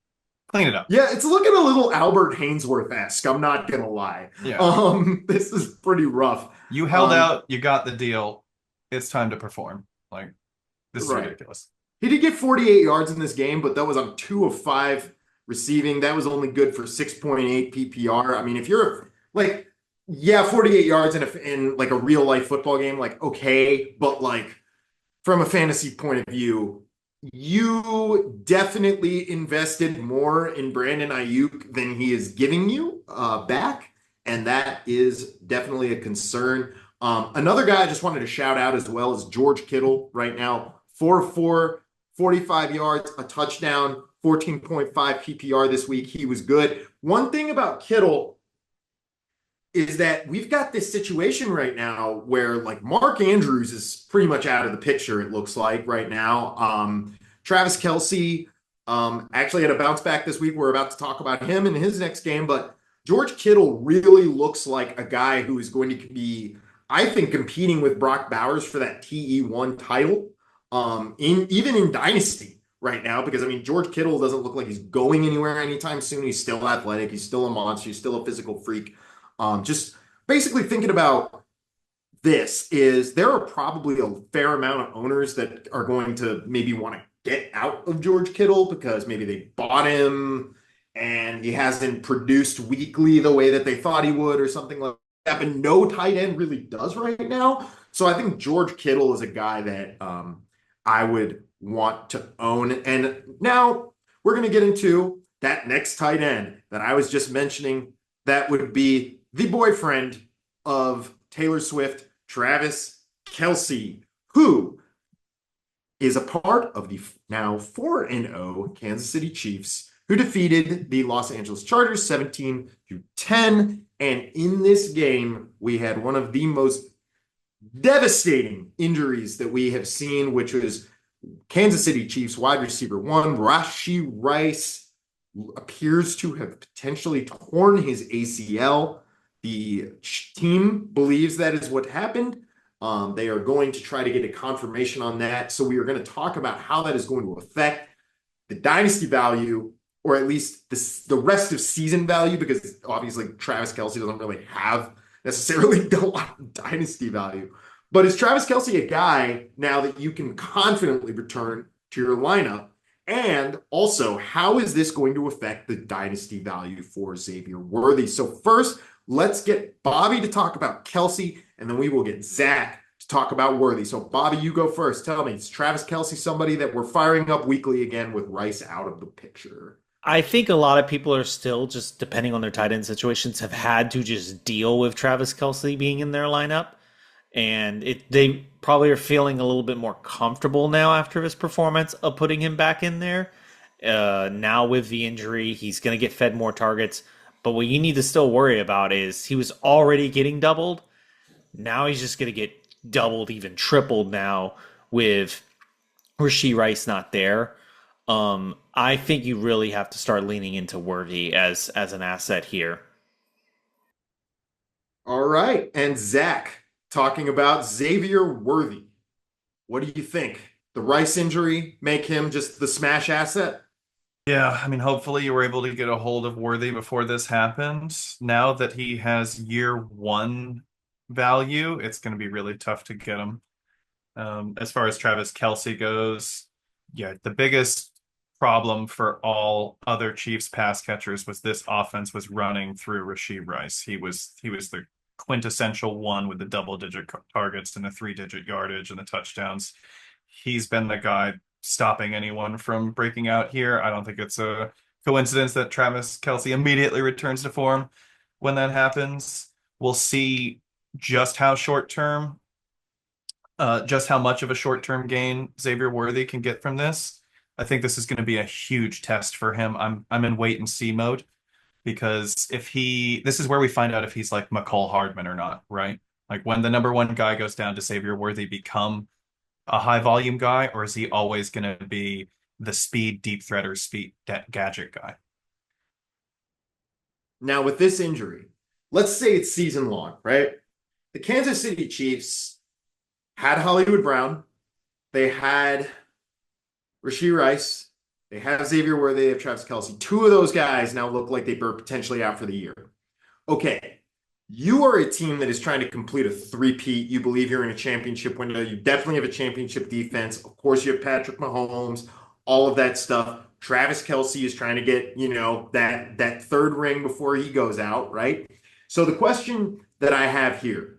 clean it up. Yeah, it's looking a little Albert Hainsworth-esque. I'm not gonna lie. Yeah. This is pretty rough. You held out, you got the deal. It's time to perform. Like, this is Right. ridiculous. He did get 48 yards in this game, but that was on 2 of 5 receiving. That was only good for 6.8 PPR. I mean, if you're like, yeah, 48 yards in like a real life football game, like okay, but like from a fantasy point of view, you definitely invested more in Brandon Ayuk than he is giving you back, and that is definitely a concern. Another guy I just wanted to shout out as well is George Kittle right now, 4-4, 45 yards, a touchdown, 14.5 PPR this week. He was good. One thing about Kittle is that we've got this situation right now where like Mark Andrews is pretty much out of the picture, it looks like right now. Travis Kelce actually had a bounce back this week. We're about to talk about him in his next game, but George Kittle really looks like a guy who is going to be, I think, competing with Brock Bowers for that TE1 title even in Dynasty right now, because I mean, George Kittle doesn't look like he's going anywhere anytime soon. He's still athletic. He's still a monster. He's still a physical freak. Just basically thinking about this is there are probably a fair amount of owners that are going to maybe want to get out of George Kittle because maybe they bought him and he hasn't produced weekly the way that they thought he would or something like that. But no tight end really does right now. So I think George Kittle is a guy that I would want to own. And now we're going to get into that next tight end that I was just mentioning. That would be the boyfriend of Taylor Swift, Travis Kelce, who is a part of the now 4-0 Kansas City Chiefs, who defeated the Los Angeles Chargers 17-10. And in this game, we had one of the most devastating injuries that we have seen, which was Kansas City Chiefs wide receiver 1, Rashee Rice, appears to have potentially torn his ACL. The team believes that is what happened. They are going to try to get a confirmation on that. So we are going to talk about how that is going to affect the dynasty value, or at least the rest of season value, because obviously Travis Kelce doesn't really have necessarily a lot of dynasty value. But is Travis Kelce a guy now that you can confidently return to your lineup? And also, how is this going to affect the dynasty value for Xavier Worthy? So first, let's get Bobby to talk about Kelce, and then we will get Zach to talk about Worthy. So Bobby, you go first. Tell me, is Travis Kelce somebody that we're firing up weekly again with Rice out of the picture? I think a lot of people are still just, depending on their tight end situations, have had to just deal with Travis Kelce being in their lineup. And they probably are feeling a little bit more comfortable now after his performance of putting him back in there. Now with the injury, he's going to get fed more targets. But what you need to still worry about is he was already getting doubled. Now he's just going to get doubled, even tripled now with Rashee Rice not there. I think you really have to start leaning into Worthy as an asset here. All right. And Zach, talking about Xavier Worthy. What do you think? The Rice injury make him just the smash asset? Yeah, I mean, hopefully you were able to get a hold of Worthy before this happened. Now that he has year 1 value, it's going to be really tough to get him. As far as Travis Kelce goes, yeah, the biggest problem for all other Chiefs pass catchers was this offense was running through Rashee Rice. He was quintessential one with the double-digit targets and the three-digit yardage and the touchdowns. He's been the guy stopping anyone from breaking out here. I don't think it's a coincidence that Travis Kelce immediately returns to form when that happens. We'll see just how just how much of a short-term gain Xavier Worthy can get from this. I think this is going to be a huge test for him. I'm in wait and see mode because this is where we find out if he's like McCole Hardman or not, right? Like when the number one guy goes down, does Xavier Worthy become a high volume guy, or is he always going to be the speed deep threat or speed gadget guy? Now, with this injury, let's say it's season long, right? The Kansas City Chiefs had Hollywood Brown. They had Rashee Rice. They have Xavier Worthy. They have Travis Kelce. Two of those guys now look like they were potentially out for the year. Okay, you are a team that is trying to complete a three-peat. You believe you're in a championship window. You definitely have a championship defense. Of course, you have Patrick Mahomes, all of that stuff. Travis Kelce is trying to get, that third ring before he goes out, right? So the question that I have here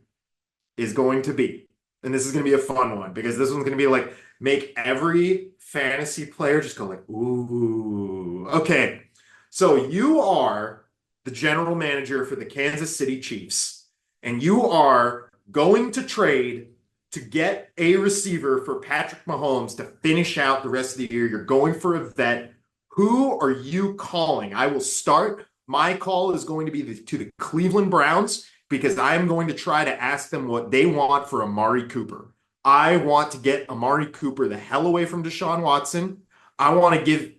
is going to be, and this is going to be a fun one because this one's going to be like, make every fantasy player just go like, ooh. Okay, so you are the general manager for the Kansas City Chiefs, and you are going to trade to get a receiver for Patrick Mahomes to finish out the rest of the year. You're going for a vet. Who are you calling? I will start. My call is going to be to the Cleveland Browns because I am going to try to ask them what they want for Amari Cooper. I want to get Amari Cooper the hell away from Deshaun Watson. I want to give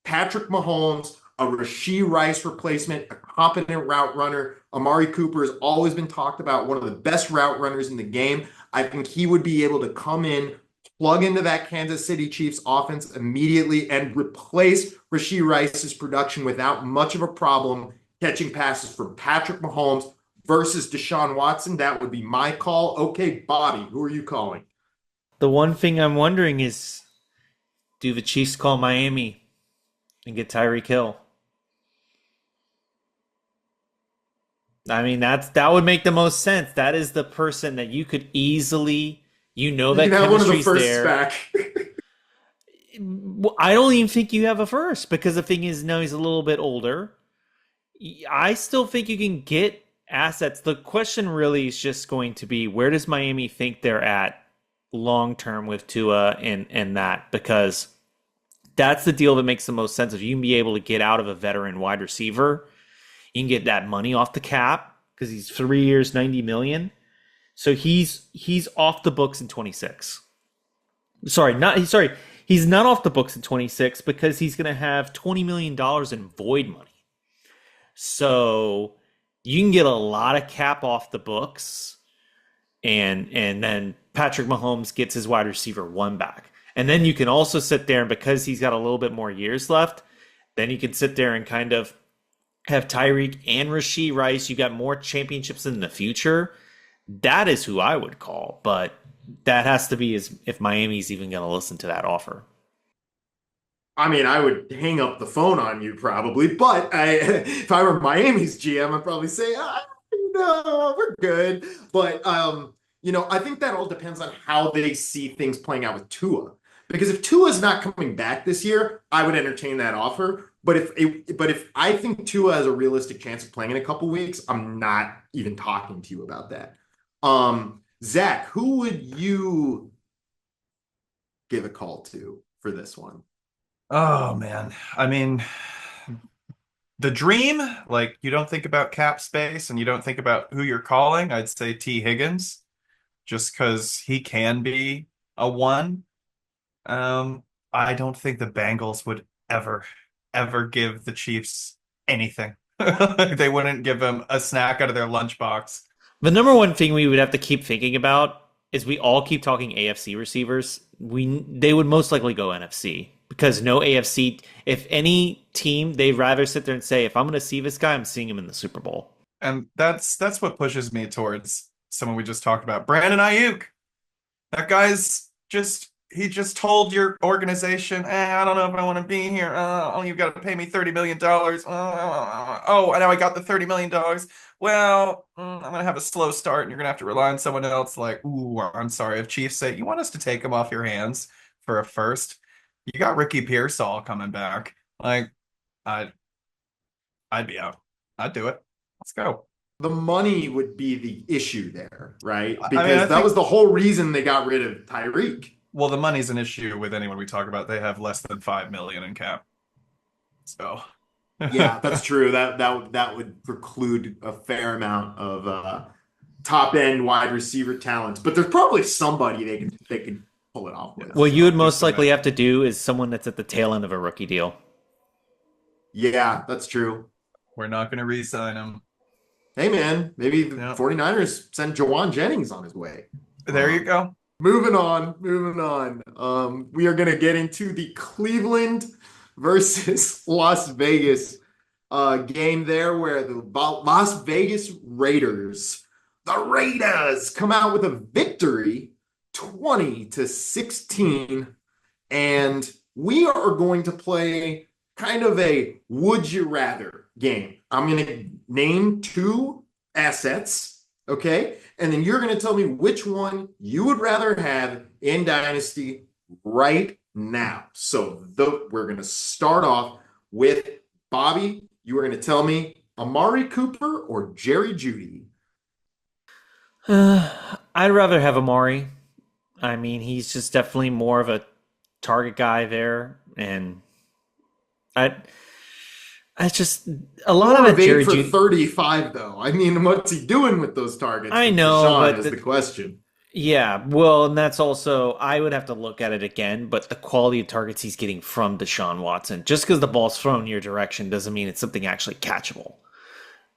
Patrick Mahomes a Rashee Rice replacement, a competent route runner. Amari Cooper has always been talked about, one of the best route runners in the game. I think he would be able to come in, plug into that Kansas City Chiefs offense immediately and replace Rashee Rice's production without much of a problem catching passes from Patrick Mahomes versus Deshaun Watson. That would be my call. Okay, Bobby, who are you calling? The one thing I'm wondering is, do the Chiefs call Miami and get Tyreek Hill? I mean, that would make the most sense. That is the person that you could easily, that chemistry's there. Back. I don't even think you have a first because the thing is, now he's a little bit older. I still think you can get assets. The question really is just going to be, where does Miami think they're at long term with Tua and that? Because that's the deal that makes the most sense. If you can be able to get out of a veteran wide receiver, you can get that money off the cap because he's 3 years, $90 million. So he's off the books in 26. He's not off the books in 26 because he's going to have $20 million in void money. So you can get a lot of cap off the books, and then Patrick Mahomes gets his wide receiver one back. And then you can also sit there, and because he's got a little bit more years left, then you can sit there and kind of have Tyreek and Rashee Rice. You got more championships in the future. That is who I would call, but that has to be if Miami's even going to listen to that offer. I mean, I would hang up the phone on you probably, but if I were Miami's GM, I'd probably say, no, we're good. But, I think that all depends on how they see things playing out with Tua. Because if Tua's not coming back this year, I would entertain that offer. But if I think Tua has a realistic chance of playing in a couple weeks, I'm not even talking to you about that. Zack, who would you give a call to for this one? Oh, man. I mean, the dream, like, you don't think about cap space and you don't think about who you're calling. I'd say T. Higgins, just because he can be a one. I don't think the Bengals would ever give the Chiefs anything. They wouldn't give them a snack out of their lunchbox. The number one thing we would have to keep thinking about is we all keep talking AFC receivers. They would most likely go NFC because no AFC. If any team, they'd rather sit there and say, if I'm going to see this guy, I'm seeing him in the Super Bowl. And that's what pushes me towards someone we just talked about, Brandon Ayuk. That guy's just he just told your organization, I don't know if I want to be here. Oh, you've got to pay me $30 million. Oh, and now I got the $30 million. Well, I'm going to have a slow start and you're going to have to rely on someone else. Like, ooh, I'm sorry. If Chiefs say, you want us to take him off your hands for a first, you got Ricky Pearsall coming back. Like, I'd, I'd be out. I'd do it. Let's go. The money would be the issue there, right? I mean, Because I that was think, the whole reason they got rid of Tyreek. well, the money's an issue with anyone we talk about. They have less than 5 million in cap. So, Yeah, that's true. That would preclude a fair amount of top end wide receiver talent. But there's probably somebody they could pull it off with. What you would So most likely have to do is someone that's at the tail end of a rookie deal. yeah, that's true. we're not going to re-sign him. Hey man, maybe the Yeah. 49ers send Jawan Jennings on his way. There you go. Moving on, moving on. We are going to get into the Cleveland versus Las Vegas game there, where the Las Vegas Raiders, the Raiders, come out with a victory, 20-16, and we are going to play kind of a would you rather game. I'm going to name two assets, okay? And then you're going to tell me which one you would rather have in Dynasty right now. So we're going to start off with Bobby. You are going to tell me Amari Cooper or Jerry Jeudy. I'd rather have Amari. I mean, he's just definitely more of a target guy there, and I just a lot of it. Jerry for Jeudy. 35, though. I mean, what's he doing with those targets? I with know, Deshaun but is the question. Yeah, well, and that's also I would have to look at it again, but the quality of targets he's getting from Deshaun Watson, just because the ball's thrown in your direction doesn't mean it's something actually catchable.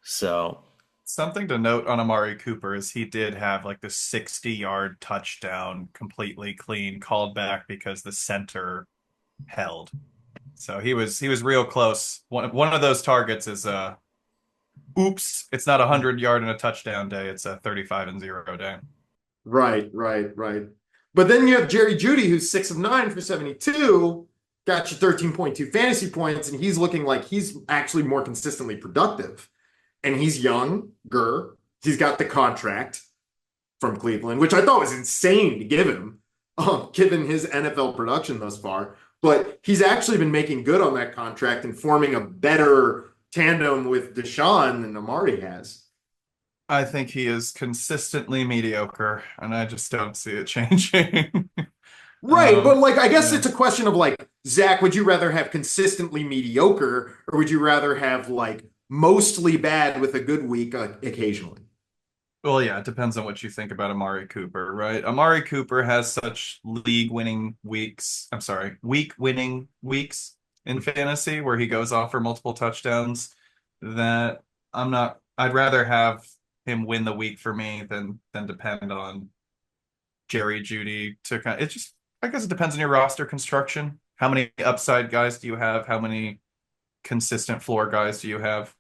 So, Something to note on Amari Cooper is he did have like the 60-yard touchdown completely clean called back because the center held. So he was real close. One of those targets is oops, it's not a 100-yard and a touchdown day, it's a 35-0 day. Right. But then you have Jerry Jeudy, who's 6 of 9 for 72, got you 13.2 fantasy points, and he's looking like he's actually more consistently productive. And he's younger. He's got the contract from Cleveland, which I thought was insane to give him, given his NFL production thus far. But he's actually been making good on that contract and forming a better tandem with Deshaun than Amari has. I think he is consistently mediocre, and I just don't see it changing. Right, but like I guess yeah. it's a question of like, Zach, would you rather have consistently mediocre, or would you rather have like mostly bad with a good week occasionally? Well, yeah, it depends on what you think about Amari Cooper, right? Amari Cooper has such week-winning weeks in fantasy where he goes off for multiple touchdowns that I'd rather have him win the week for me than depend on Jerry Jeudy to I guess it depends on your roster construction. How many upside guys do you have? How many consistent floor guys do you have?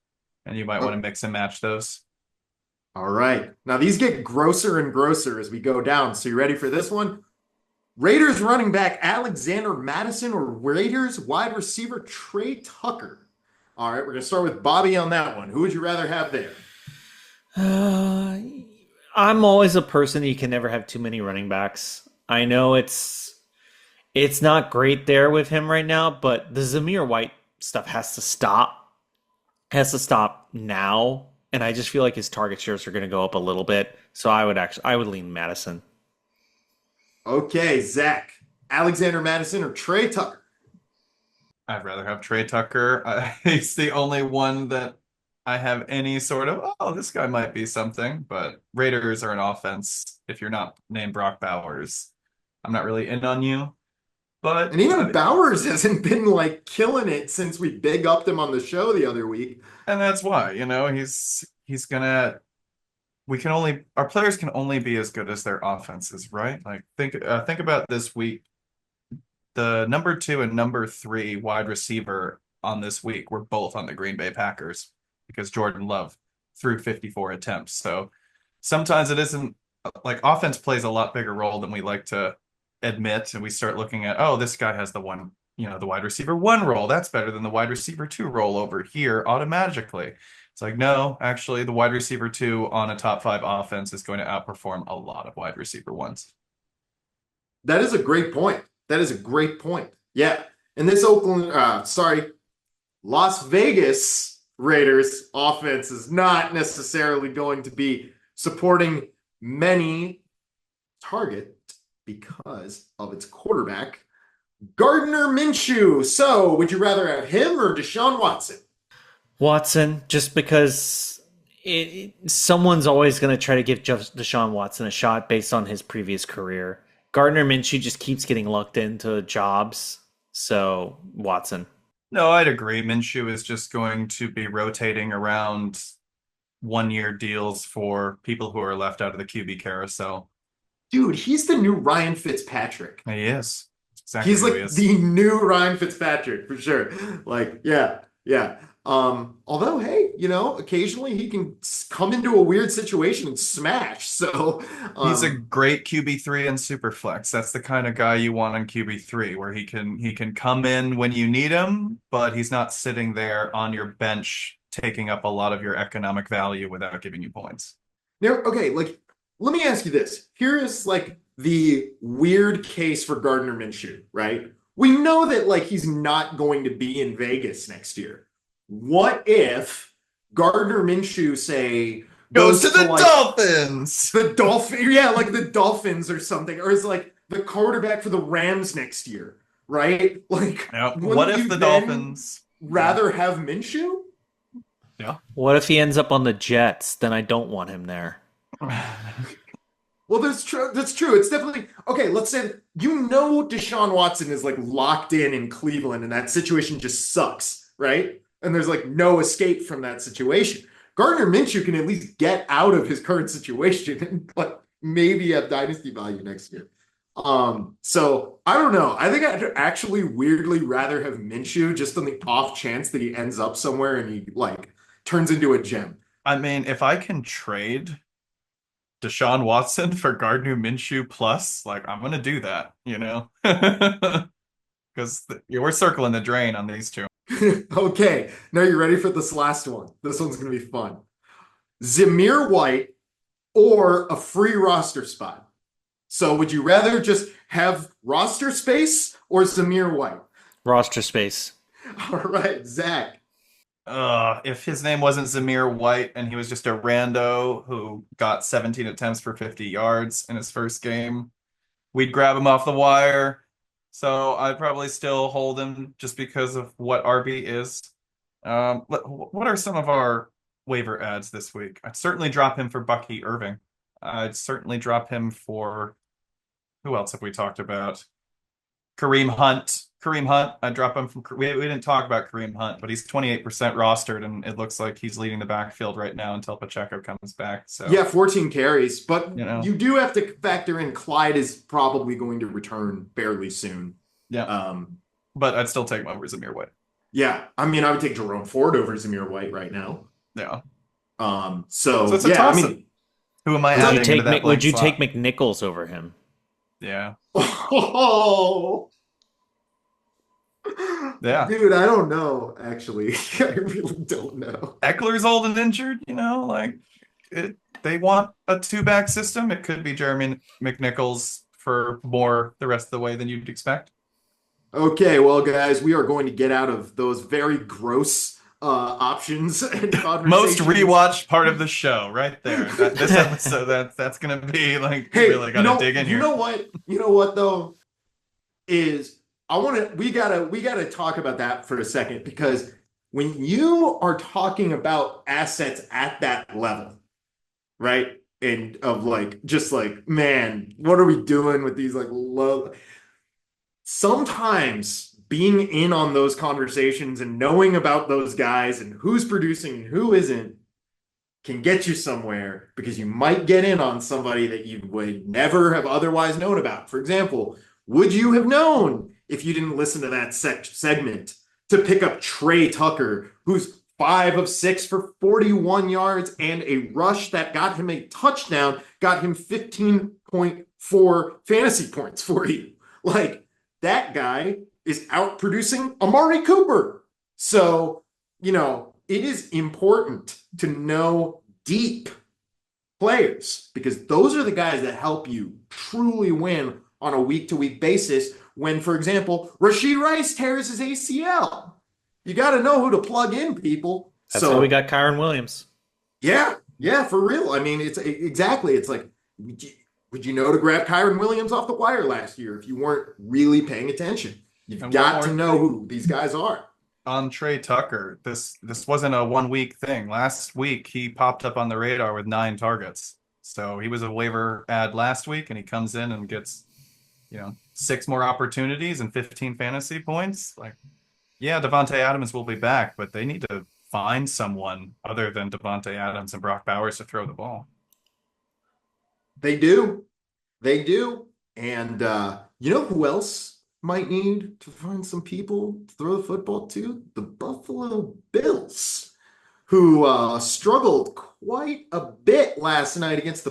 And you might want to mix and match those. All right. Now these get grosser and grosser as we go down. So you ready for this one? Raiders running back Alexander Madison or Raiders wide receiver Trey Tucker? All right, we're going to start with Bobby on that one. Who would you rather have there? I'm always a person you can never have too many running backs. I know it's not great there with him right now, but the Zamir White stuff has to stop. Has to stop now, and I just feel like his target shares are going to go up a little bit. So I would lean Madison. Okay, Zach, Alexander Madison or Trey Tucker? I'd rather have Trey Tucker. He's the only one that I have any sort of, oh, this guy might be something, but Raiders are an offense. If you're not named Brock Bowers, I'm not really in on you. But And even Bowers hasn't been like killing it since we big upped him on the show the other week. and that's why, he's gonna our players can only be as good as their offenses, right? Like think about this week. The number 2 and number 3 wide receiver on this week were both on the Green Bay Packers because Jordan Love threw 54 attempts. So sometimes it isn't like offense plays a lot bigger role than we like to admit and we start looking at, oh, this guy has the wide receiver 1 role. That's better than the wide receiver 2 role over here automatically. It's like, no, actually, the wide receiver 2 on a top 5 offense is going to outperform a lot of wide receiver 1s. That is a great point. Yeah. And this Las Vegas Raiders offense is not necessarily going to be supporting many target because of its quarterback, Gardner Minshew. So would you rather have him or Deshaun Watson? Watson, just because someone's always going to try to give Deshaun Watson a shot based on his previous career. Gardner Minshew just keeps getting lucked into jobs. So Watson. No, I'd agree. Minshew is just going to be rotating around 1-year deals for people who are left out of the QB carousel. Dude, he's the new Ryan Fitzpatrick. He is. Exactly. He's like the new Ryan Fitzpatrick for sure. Like, yeah. Although, hey, occasionally he can come into a weird situation and smash. So he's a great QB3 and Superflex. That's the kind of guy you want on QB3, where he can come in when you need him, but he's not sitting there on your bench taking up a lot of your economic value without giving you points. Now, okay, like, let me ask you this. Here is like the weird case for Gardner Minshew, right? We know that like he's not going to be in Vegas next year. What if Gardner Minshew, say, goes to the Dolphins? The Dolphins, yeah, like the Dolphins or something, or is like the quarterback for the Rams next year, right? Like, what if the Dolphins rather have Minshew? Yeah. What if he ends up on the Jets? Then I don't want him there. Well, that's true. It's definitely okay. Let's say Deshaun Watson is like locked in Cleveland, and that situation just sucks, right? And there's like no escape from that situation. Gardner Minshew can at least get out of his current situation and like maybe have dynasty value next year. So I don't know. I think I'd actually weirdly rather have Minshew just on the off chance that he ends up somewhere and he like turns into a gem. I mean, if I can trade Deshaun Watson for Gardner Minshew plus, like, I'm gonna do that, because we're circling the drain on these two. Okay, now you're ready for this last one. This one's gonna be fun. Zamir White or a free roster spot. So would you rather just have roster space or Zamir White? Roster space. All right, Zach. If his name wasn't Zamir White and he was just a rando who got 17 attempts for 50 yards in his first game, we'd grab him off the wire. So I'd probably still hold him just because of what RB is. What are some of our waiver ads this week? I'd certainly drop him for Bucky Irving. I'd certainly drop him for, who else have we talked about? Kareem Hunt. I'd drop him from, we didn't talk about Kareem Hunt, but he's 28% rostered, and it looks like he's leading the backfield right now until Pacheco comes back. So yeah, 14 carries, but you do have to factor in Clyde is probably going to return fairly soon. Yeah. But I'd still take him over Zamir White. Yeah, I mean, I would take Jerome Ford over Zamir White right now. Yeah. So it's a yeah, toss-up. I mean, who am I adding into that would you slot? take McNichols over him? Yeah. Oh. Yeah. Dude, I don't know, actually. I really don't know. Eckler's old and injured, they want a 2-back system. It could be Jeremy McNichols for more the rest of the way than you'd expect. Okay, well, guys, we are going to get out of those very gross options and conversations. Most rewatched part of the show, right there. This episode, that's gonna be like, really gotta dig in here. You know what though is we gotta talk about that for a second, because when you are talking about assets at that level, right? And of like, just like, man, what are we doing with these like low? Sometimes being in on those conversations and knowing about those guys and who's producing and who isn't can get you somewhere, because you might get in on somebody that you would never have otherwise known about. For example, would you have known, if you didn't listen to that segment, to pick up Trey Tucker, who's 5 of 6 for 41 yards and a rush that got him a touchdown, got him 15.4 for fantasy points for you. Like, that guy is out producing Amari Cooper. So, it is important to know deep players because those are the guys that help you truly win on a week-to-week basis when, for example, Rashee Rice tears his ACL. You got to know who to plug in, people. That's how we got Kyren Williams. Yeah, for real. I mean, it's exactly. It's like, would you know to grab Kyren Williams off the wire last year if you weren't really paying attention? You've got to know who these guys are. On Trey Tucker, this wasn't a 1 week thing. Last week, he popped up on the radar with 9 targets. So he was a waiver ad last week, and he comes in and gets, 6 more opportunities and 15 fantasy points. Like, yeah, Devontae Adams will be back, but they need to find someone other than Devontae Adams and Brock Bowers to throw the ball. They do. And you know who else might need to find some people to throw the football to? The Buffalo Bills, who struggled quite a bit last night against the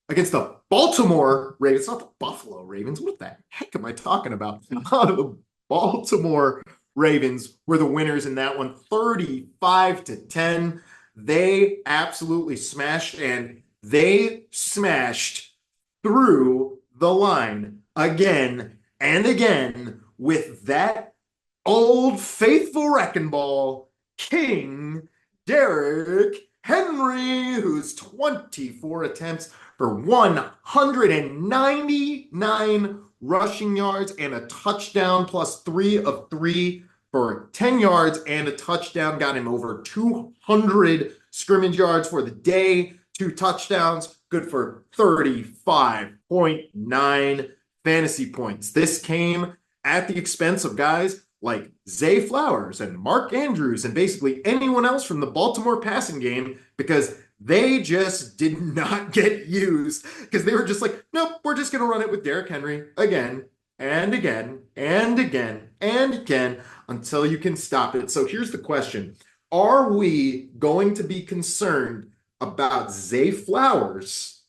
against the Baltimore Ravens, not the Buffalo Ravens. What the heck am I talking about? The Baltimore Ravens were the winners in that one, 35-10. They absolutely smashed, and they smashed through the line again and again with that old faithful wrecking ball, King Derrick Henry, whose 24 attempts for 199 rushing yards and a touchdown plus 3 of 3 for 10 yards and a touchdown, got him over 200 scrimmage yards for the day, 2 touchdowns, good for 35.9 fantasy points. This came at the expense of guys like Zay Flowers and Mark Andrews and basically anyone else from the Baltimore passing game because they just did not get used because they were just like, nope, we're just going to run it with Derrick Henry again and again and again and again until you can stop it. So here's the question. Are we going to be concerned about Zay Flowers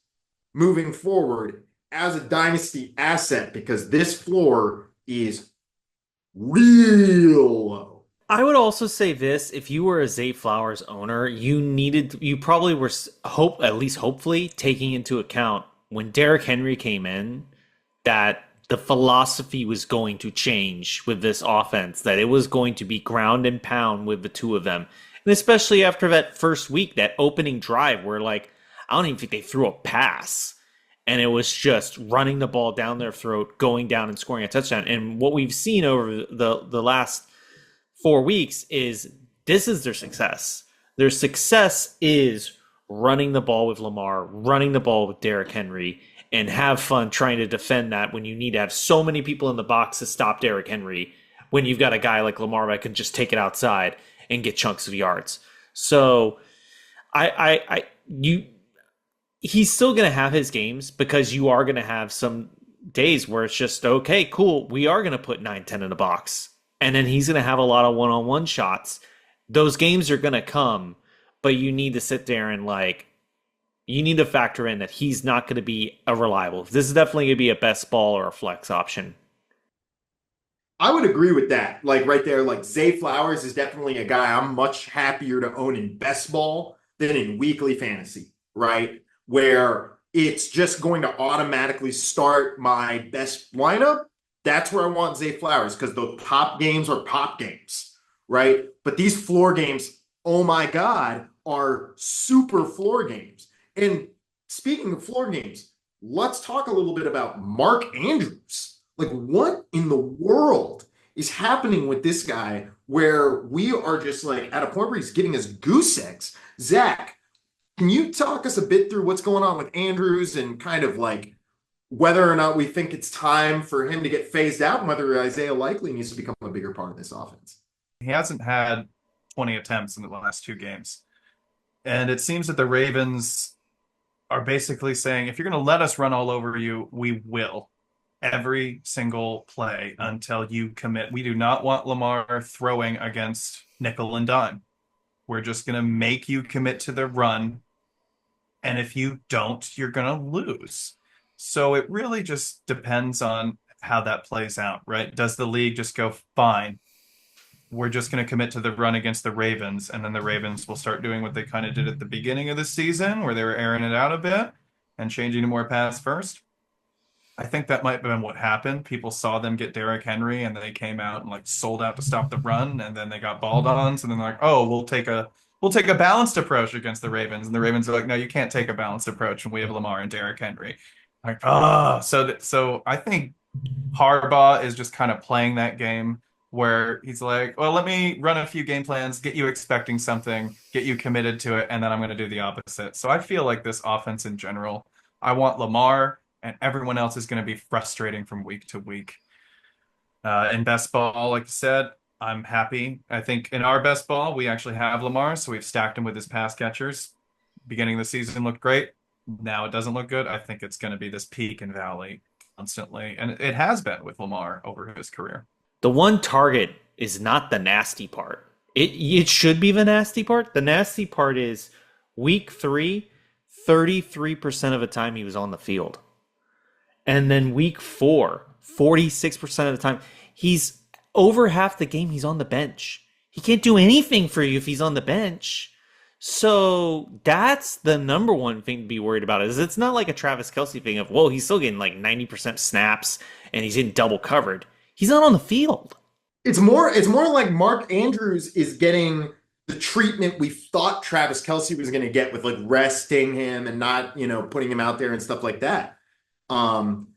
moving forward as a dynasty asset? Because this floor is real low. I would also say this: if you were a Zay Flowers owner, you probably were hopefully taking into account when Derrick Henry came in that the philosophy was going to change with this offense, that it was going to be ground and pound with the two of them. And especially after that first week, that opening drive where I don't even think they threw a pass. And it was just running the ball down their throat, going down and scoring a touchdown. And what we've seen over the last 4 weeks is this is their success. Their success is running the ball with Lamar, running the ball with Derrick Henry, and have fun trying to defend that when you need to have so many people in the box to stop Derrick Henry when you've got a guy like Lamar that can just take it outside and get chunks of yards. So he's still going to have his games because you are going to have some days where it's just, okay, cool, we are going to put 9-10 in the box. And then he's going to have a lot of one-on-one shots. Those games are going to come, but you need to sit there and you need to factor in that he's not going to be a reliable. This is definitely going to be a best ball or a flex option. I would agree with that. Right there, Zay Flowers is definitely a guy I'm much happier to own in best ball than in weekly fantasy, right? Where it's just going to automatically start my best lineup. That's where I want Zay Flowers because the pop games are pop games, right? But these floor games, oh my God, are super floor games. And speaking of floor games, let's talk a little bit about Mark Andrews. What in the world is happening with this guy where we are just at a point where he's getting his goose eggs? Zack, can you talk us a bit through what's going on with Andrews and kind of whether or not we think it's time for him to get phased out and whether Isaiah Likely needs to become a bigger part of this offense? He hasn't had 20 attempts in the last 2 games. And it seems that the Ravens are basically saying, if you're going to let us run all over you, we will. Every single play until you commit. We do not want Lamar throwing against nickel and dime. We're just going to make you commit to the run. And if you don't, you're going to lose. So it really just depends on how that plays out, right? Does the league just go, fine, we're just going to commit to the run against the Ravens, and then the Ravens will start doing what they kind of did at the beginning of the season, where they were airing it out a bit and changing to more pass first? I think that might have been what happened. People saw them get Derrick Henry, and they came out and like sold out to stop the run, and then they got balled on. So then they're like, "Oh, we'll take a balanced approach against the Ravens," and the Ravens are like, "No, you can't take a balanced approach, and we have Lamar and Derrick Henry." Like, so I think Harbaugh is just kind of playing that game where he's like, "Well, let me run a few game plans, get you expecting something, get you committed to it, and then I'm going to do the opposite." So I feel like this offense in general, I want Lamar, and everyone else is going to be frustrating from week to week. In best ball, like I said, I'm happy. I think in our best ball, we actually have Lamar, so we've stacked him with his pass catchers. Beginning of the season looked great. Now it doesn't look good. I think it's going to be this peak and valley constantly, and it has been with Lamar over his career. The one target is not the nasty part. It should be the nasty part. The nasty part is week 3, 33% of the time he was on the field. And then week 4, 46% of the time, he's over half the game he's on the bench. He can't do anything for you if he's on the bench. So that's the number one thing to be worried about. Is it's not like a Travis Kelce thing of, whoa, he's still getting like 90% snaps and he's in double covered. He's not on the field. It's more like Mark Andrews is getting the treatment we thought Travis Kelce was going to get with like resting him and not, putting him out there and stuff like that.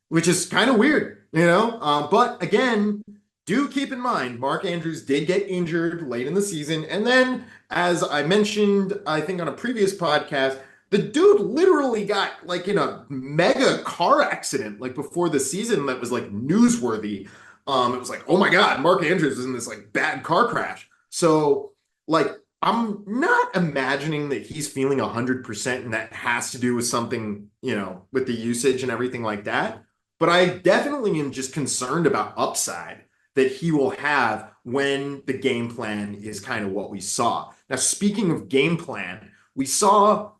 Which is kind of weird, but again, do keep in mind, Mark Andrews did get injured late in the season. And then, as I mentioned, I think on a previous podcast, the dude literally got like in a mega car accident, like before the season that was like newsworthy. It was like, oh my God, Mark Andrews was in this like bad car crash. So like, I'm not imagining that he's feeling 100% and that has to do with something, with the usage and everything like that. But I definitely am just concerned about upside that he will have when the game plan is kind of what we saw. Now, speaking of game plan, we saw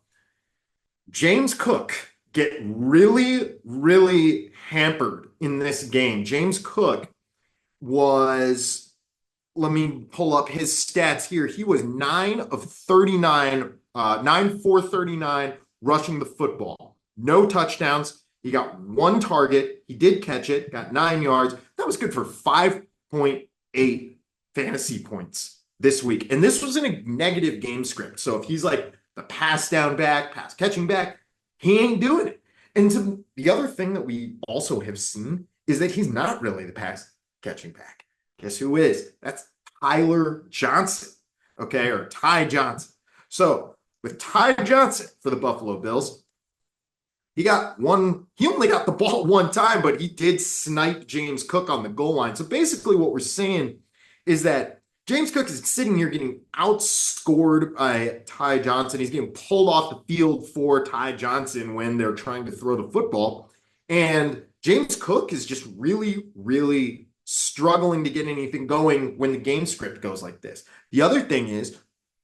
James Cook get really, really hampered in this game. James Cook was, let me pull up his stats here. He was 9 of 39, 9 for 39 rushing the football. No touchdowns. He got 1 target. He did catch it, got 9 yards. That was good for 5.8 fantasy points this week. And this was in a negative game script. So if he's like the pass down back, pass catching back, he ain't doing it. And the other thing that we also have seen is that he's not really the pass catching back. Guess who is? That's Tyler Johnson, okay, or Ty Johnson. So with Ty Johnson for the Buffalo Bills, he only got the ball 1 time, but he did snipe James Cook on the goal line. So basically what we're saying is that James Cook is sitting here getting outscored by Ty Johnson. He's getting pulled off the field for Ty Johnson when they're trying to throw the football. And James Cook is just really, really struggling to get anything going when the game script goes like this. The other thing is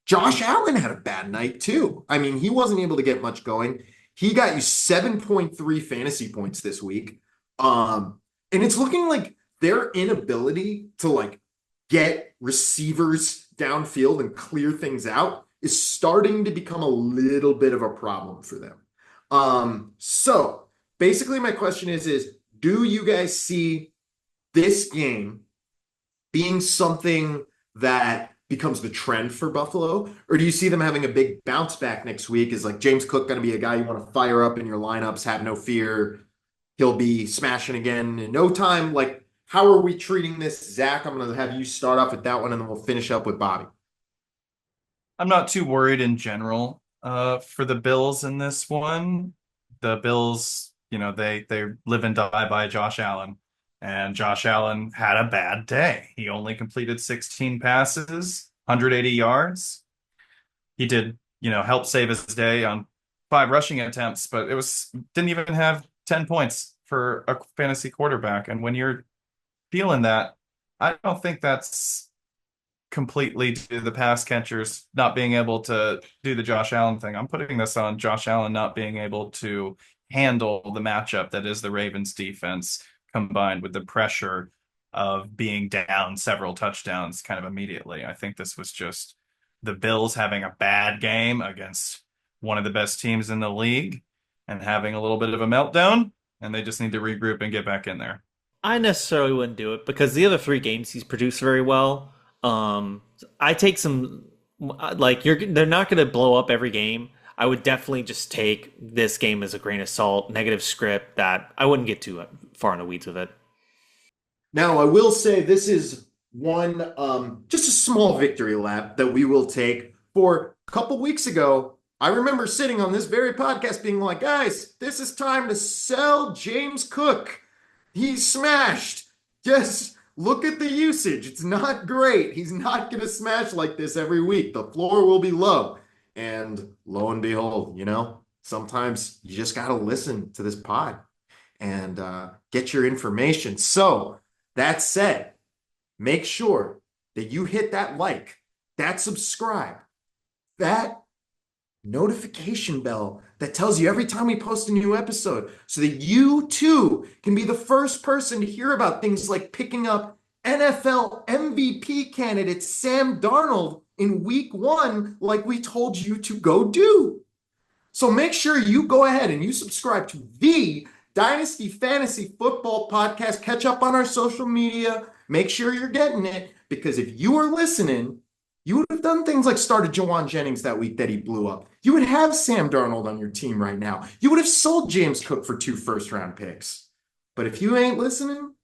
Josh Allen had a bad night too. I mean, he wasn't able to get much going. He got you 7.3 fantasy points this week. And it's looking like their inability to like get receivers downfield and clear things out is starting to become a little bit of a problem for them. So basically my question is do you guys see this game being something that becomes the trend for Buffalo? Or do you see them having a big bounce back next week? Is like James Cook going to be a guy you want to fire up in your lineups? Have no fear. He'll be smashing again in no time. Like, how are we treating this? Zach, I'm going to have you start off with that one, and then we'll finish up with Bobby. I'm not too worried in general for the Bills in this one. The Bills, they live and die by Josh Allen. And Josh Allen had a bad day. He only completed 16 passes, 180 yards. He did, help save his day on 5 rushing attempts, but didn't even have 10 points for a fantasy quarterback. And when you're feeling that, I don't think that's completely to the pass catchers not being able to do the Josh Allen thing. I'm putting this on Josh Allen not being able to handle the matchup that is the Ravens defense, combined with the pressure of being down several touchdowns kind of immediately. I think this was just the Bills having a bad game against one of the best teams in the league and having a little bit of a meltdown, and they just need to regroup and get back in there. I necessarily wouldn't do it because the other three games he's produced very well. I take some they're not going to blow up every game. I would definitely just take this game as a grain of salt, negative script that I wouldn't get too far in the weeds with it. Now, I will say this is one, just a small victory lap that we will take. For a couple weeks ago, I remember sitting on this very podcast being like, guys, this is time to sell James Cook. He's smashed. Just look at the usage. It's not great. He's not going to smash like this every week. The floor will be low. And lo and behold, sometimes you just got to listen to this pod and get your information. So that said, make sure that you hit that like, that subscribe, that notification bell that tells you every time we post a new episode so that you too can be the first person to hear about things like picking up NFL MVP candidate Sam Darnold in week 1 like we told you to go do. So make sure you go ahead and you subscribe to the Dynasty Fantasy Football Podcast. Catch up on our social media. Make sure you're getting it, because if you were listening, you would have done things like started Jawan Jennings that week that he blew up. You would have Sam Darnold on your team right now. You would have sold James Cook for 2 first-round picks. But if you ain't listening,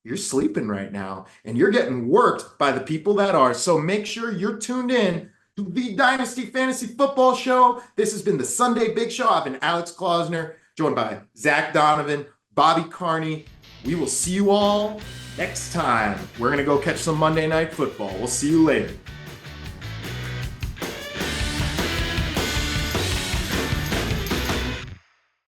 you're sleeping right now, and you're getting worked by the people that are. So make sure you're tuned in to the Dynasty Fantasy Football Show. This has been the Sunday Big Show. I've been Alex Klausner, joined by Zack Donovan, Bobby Carney. We will see you all next time. We're going to go catch some Monday Night Football. We'll see you later.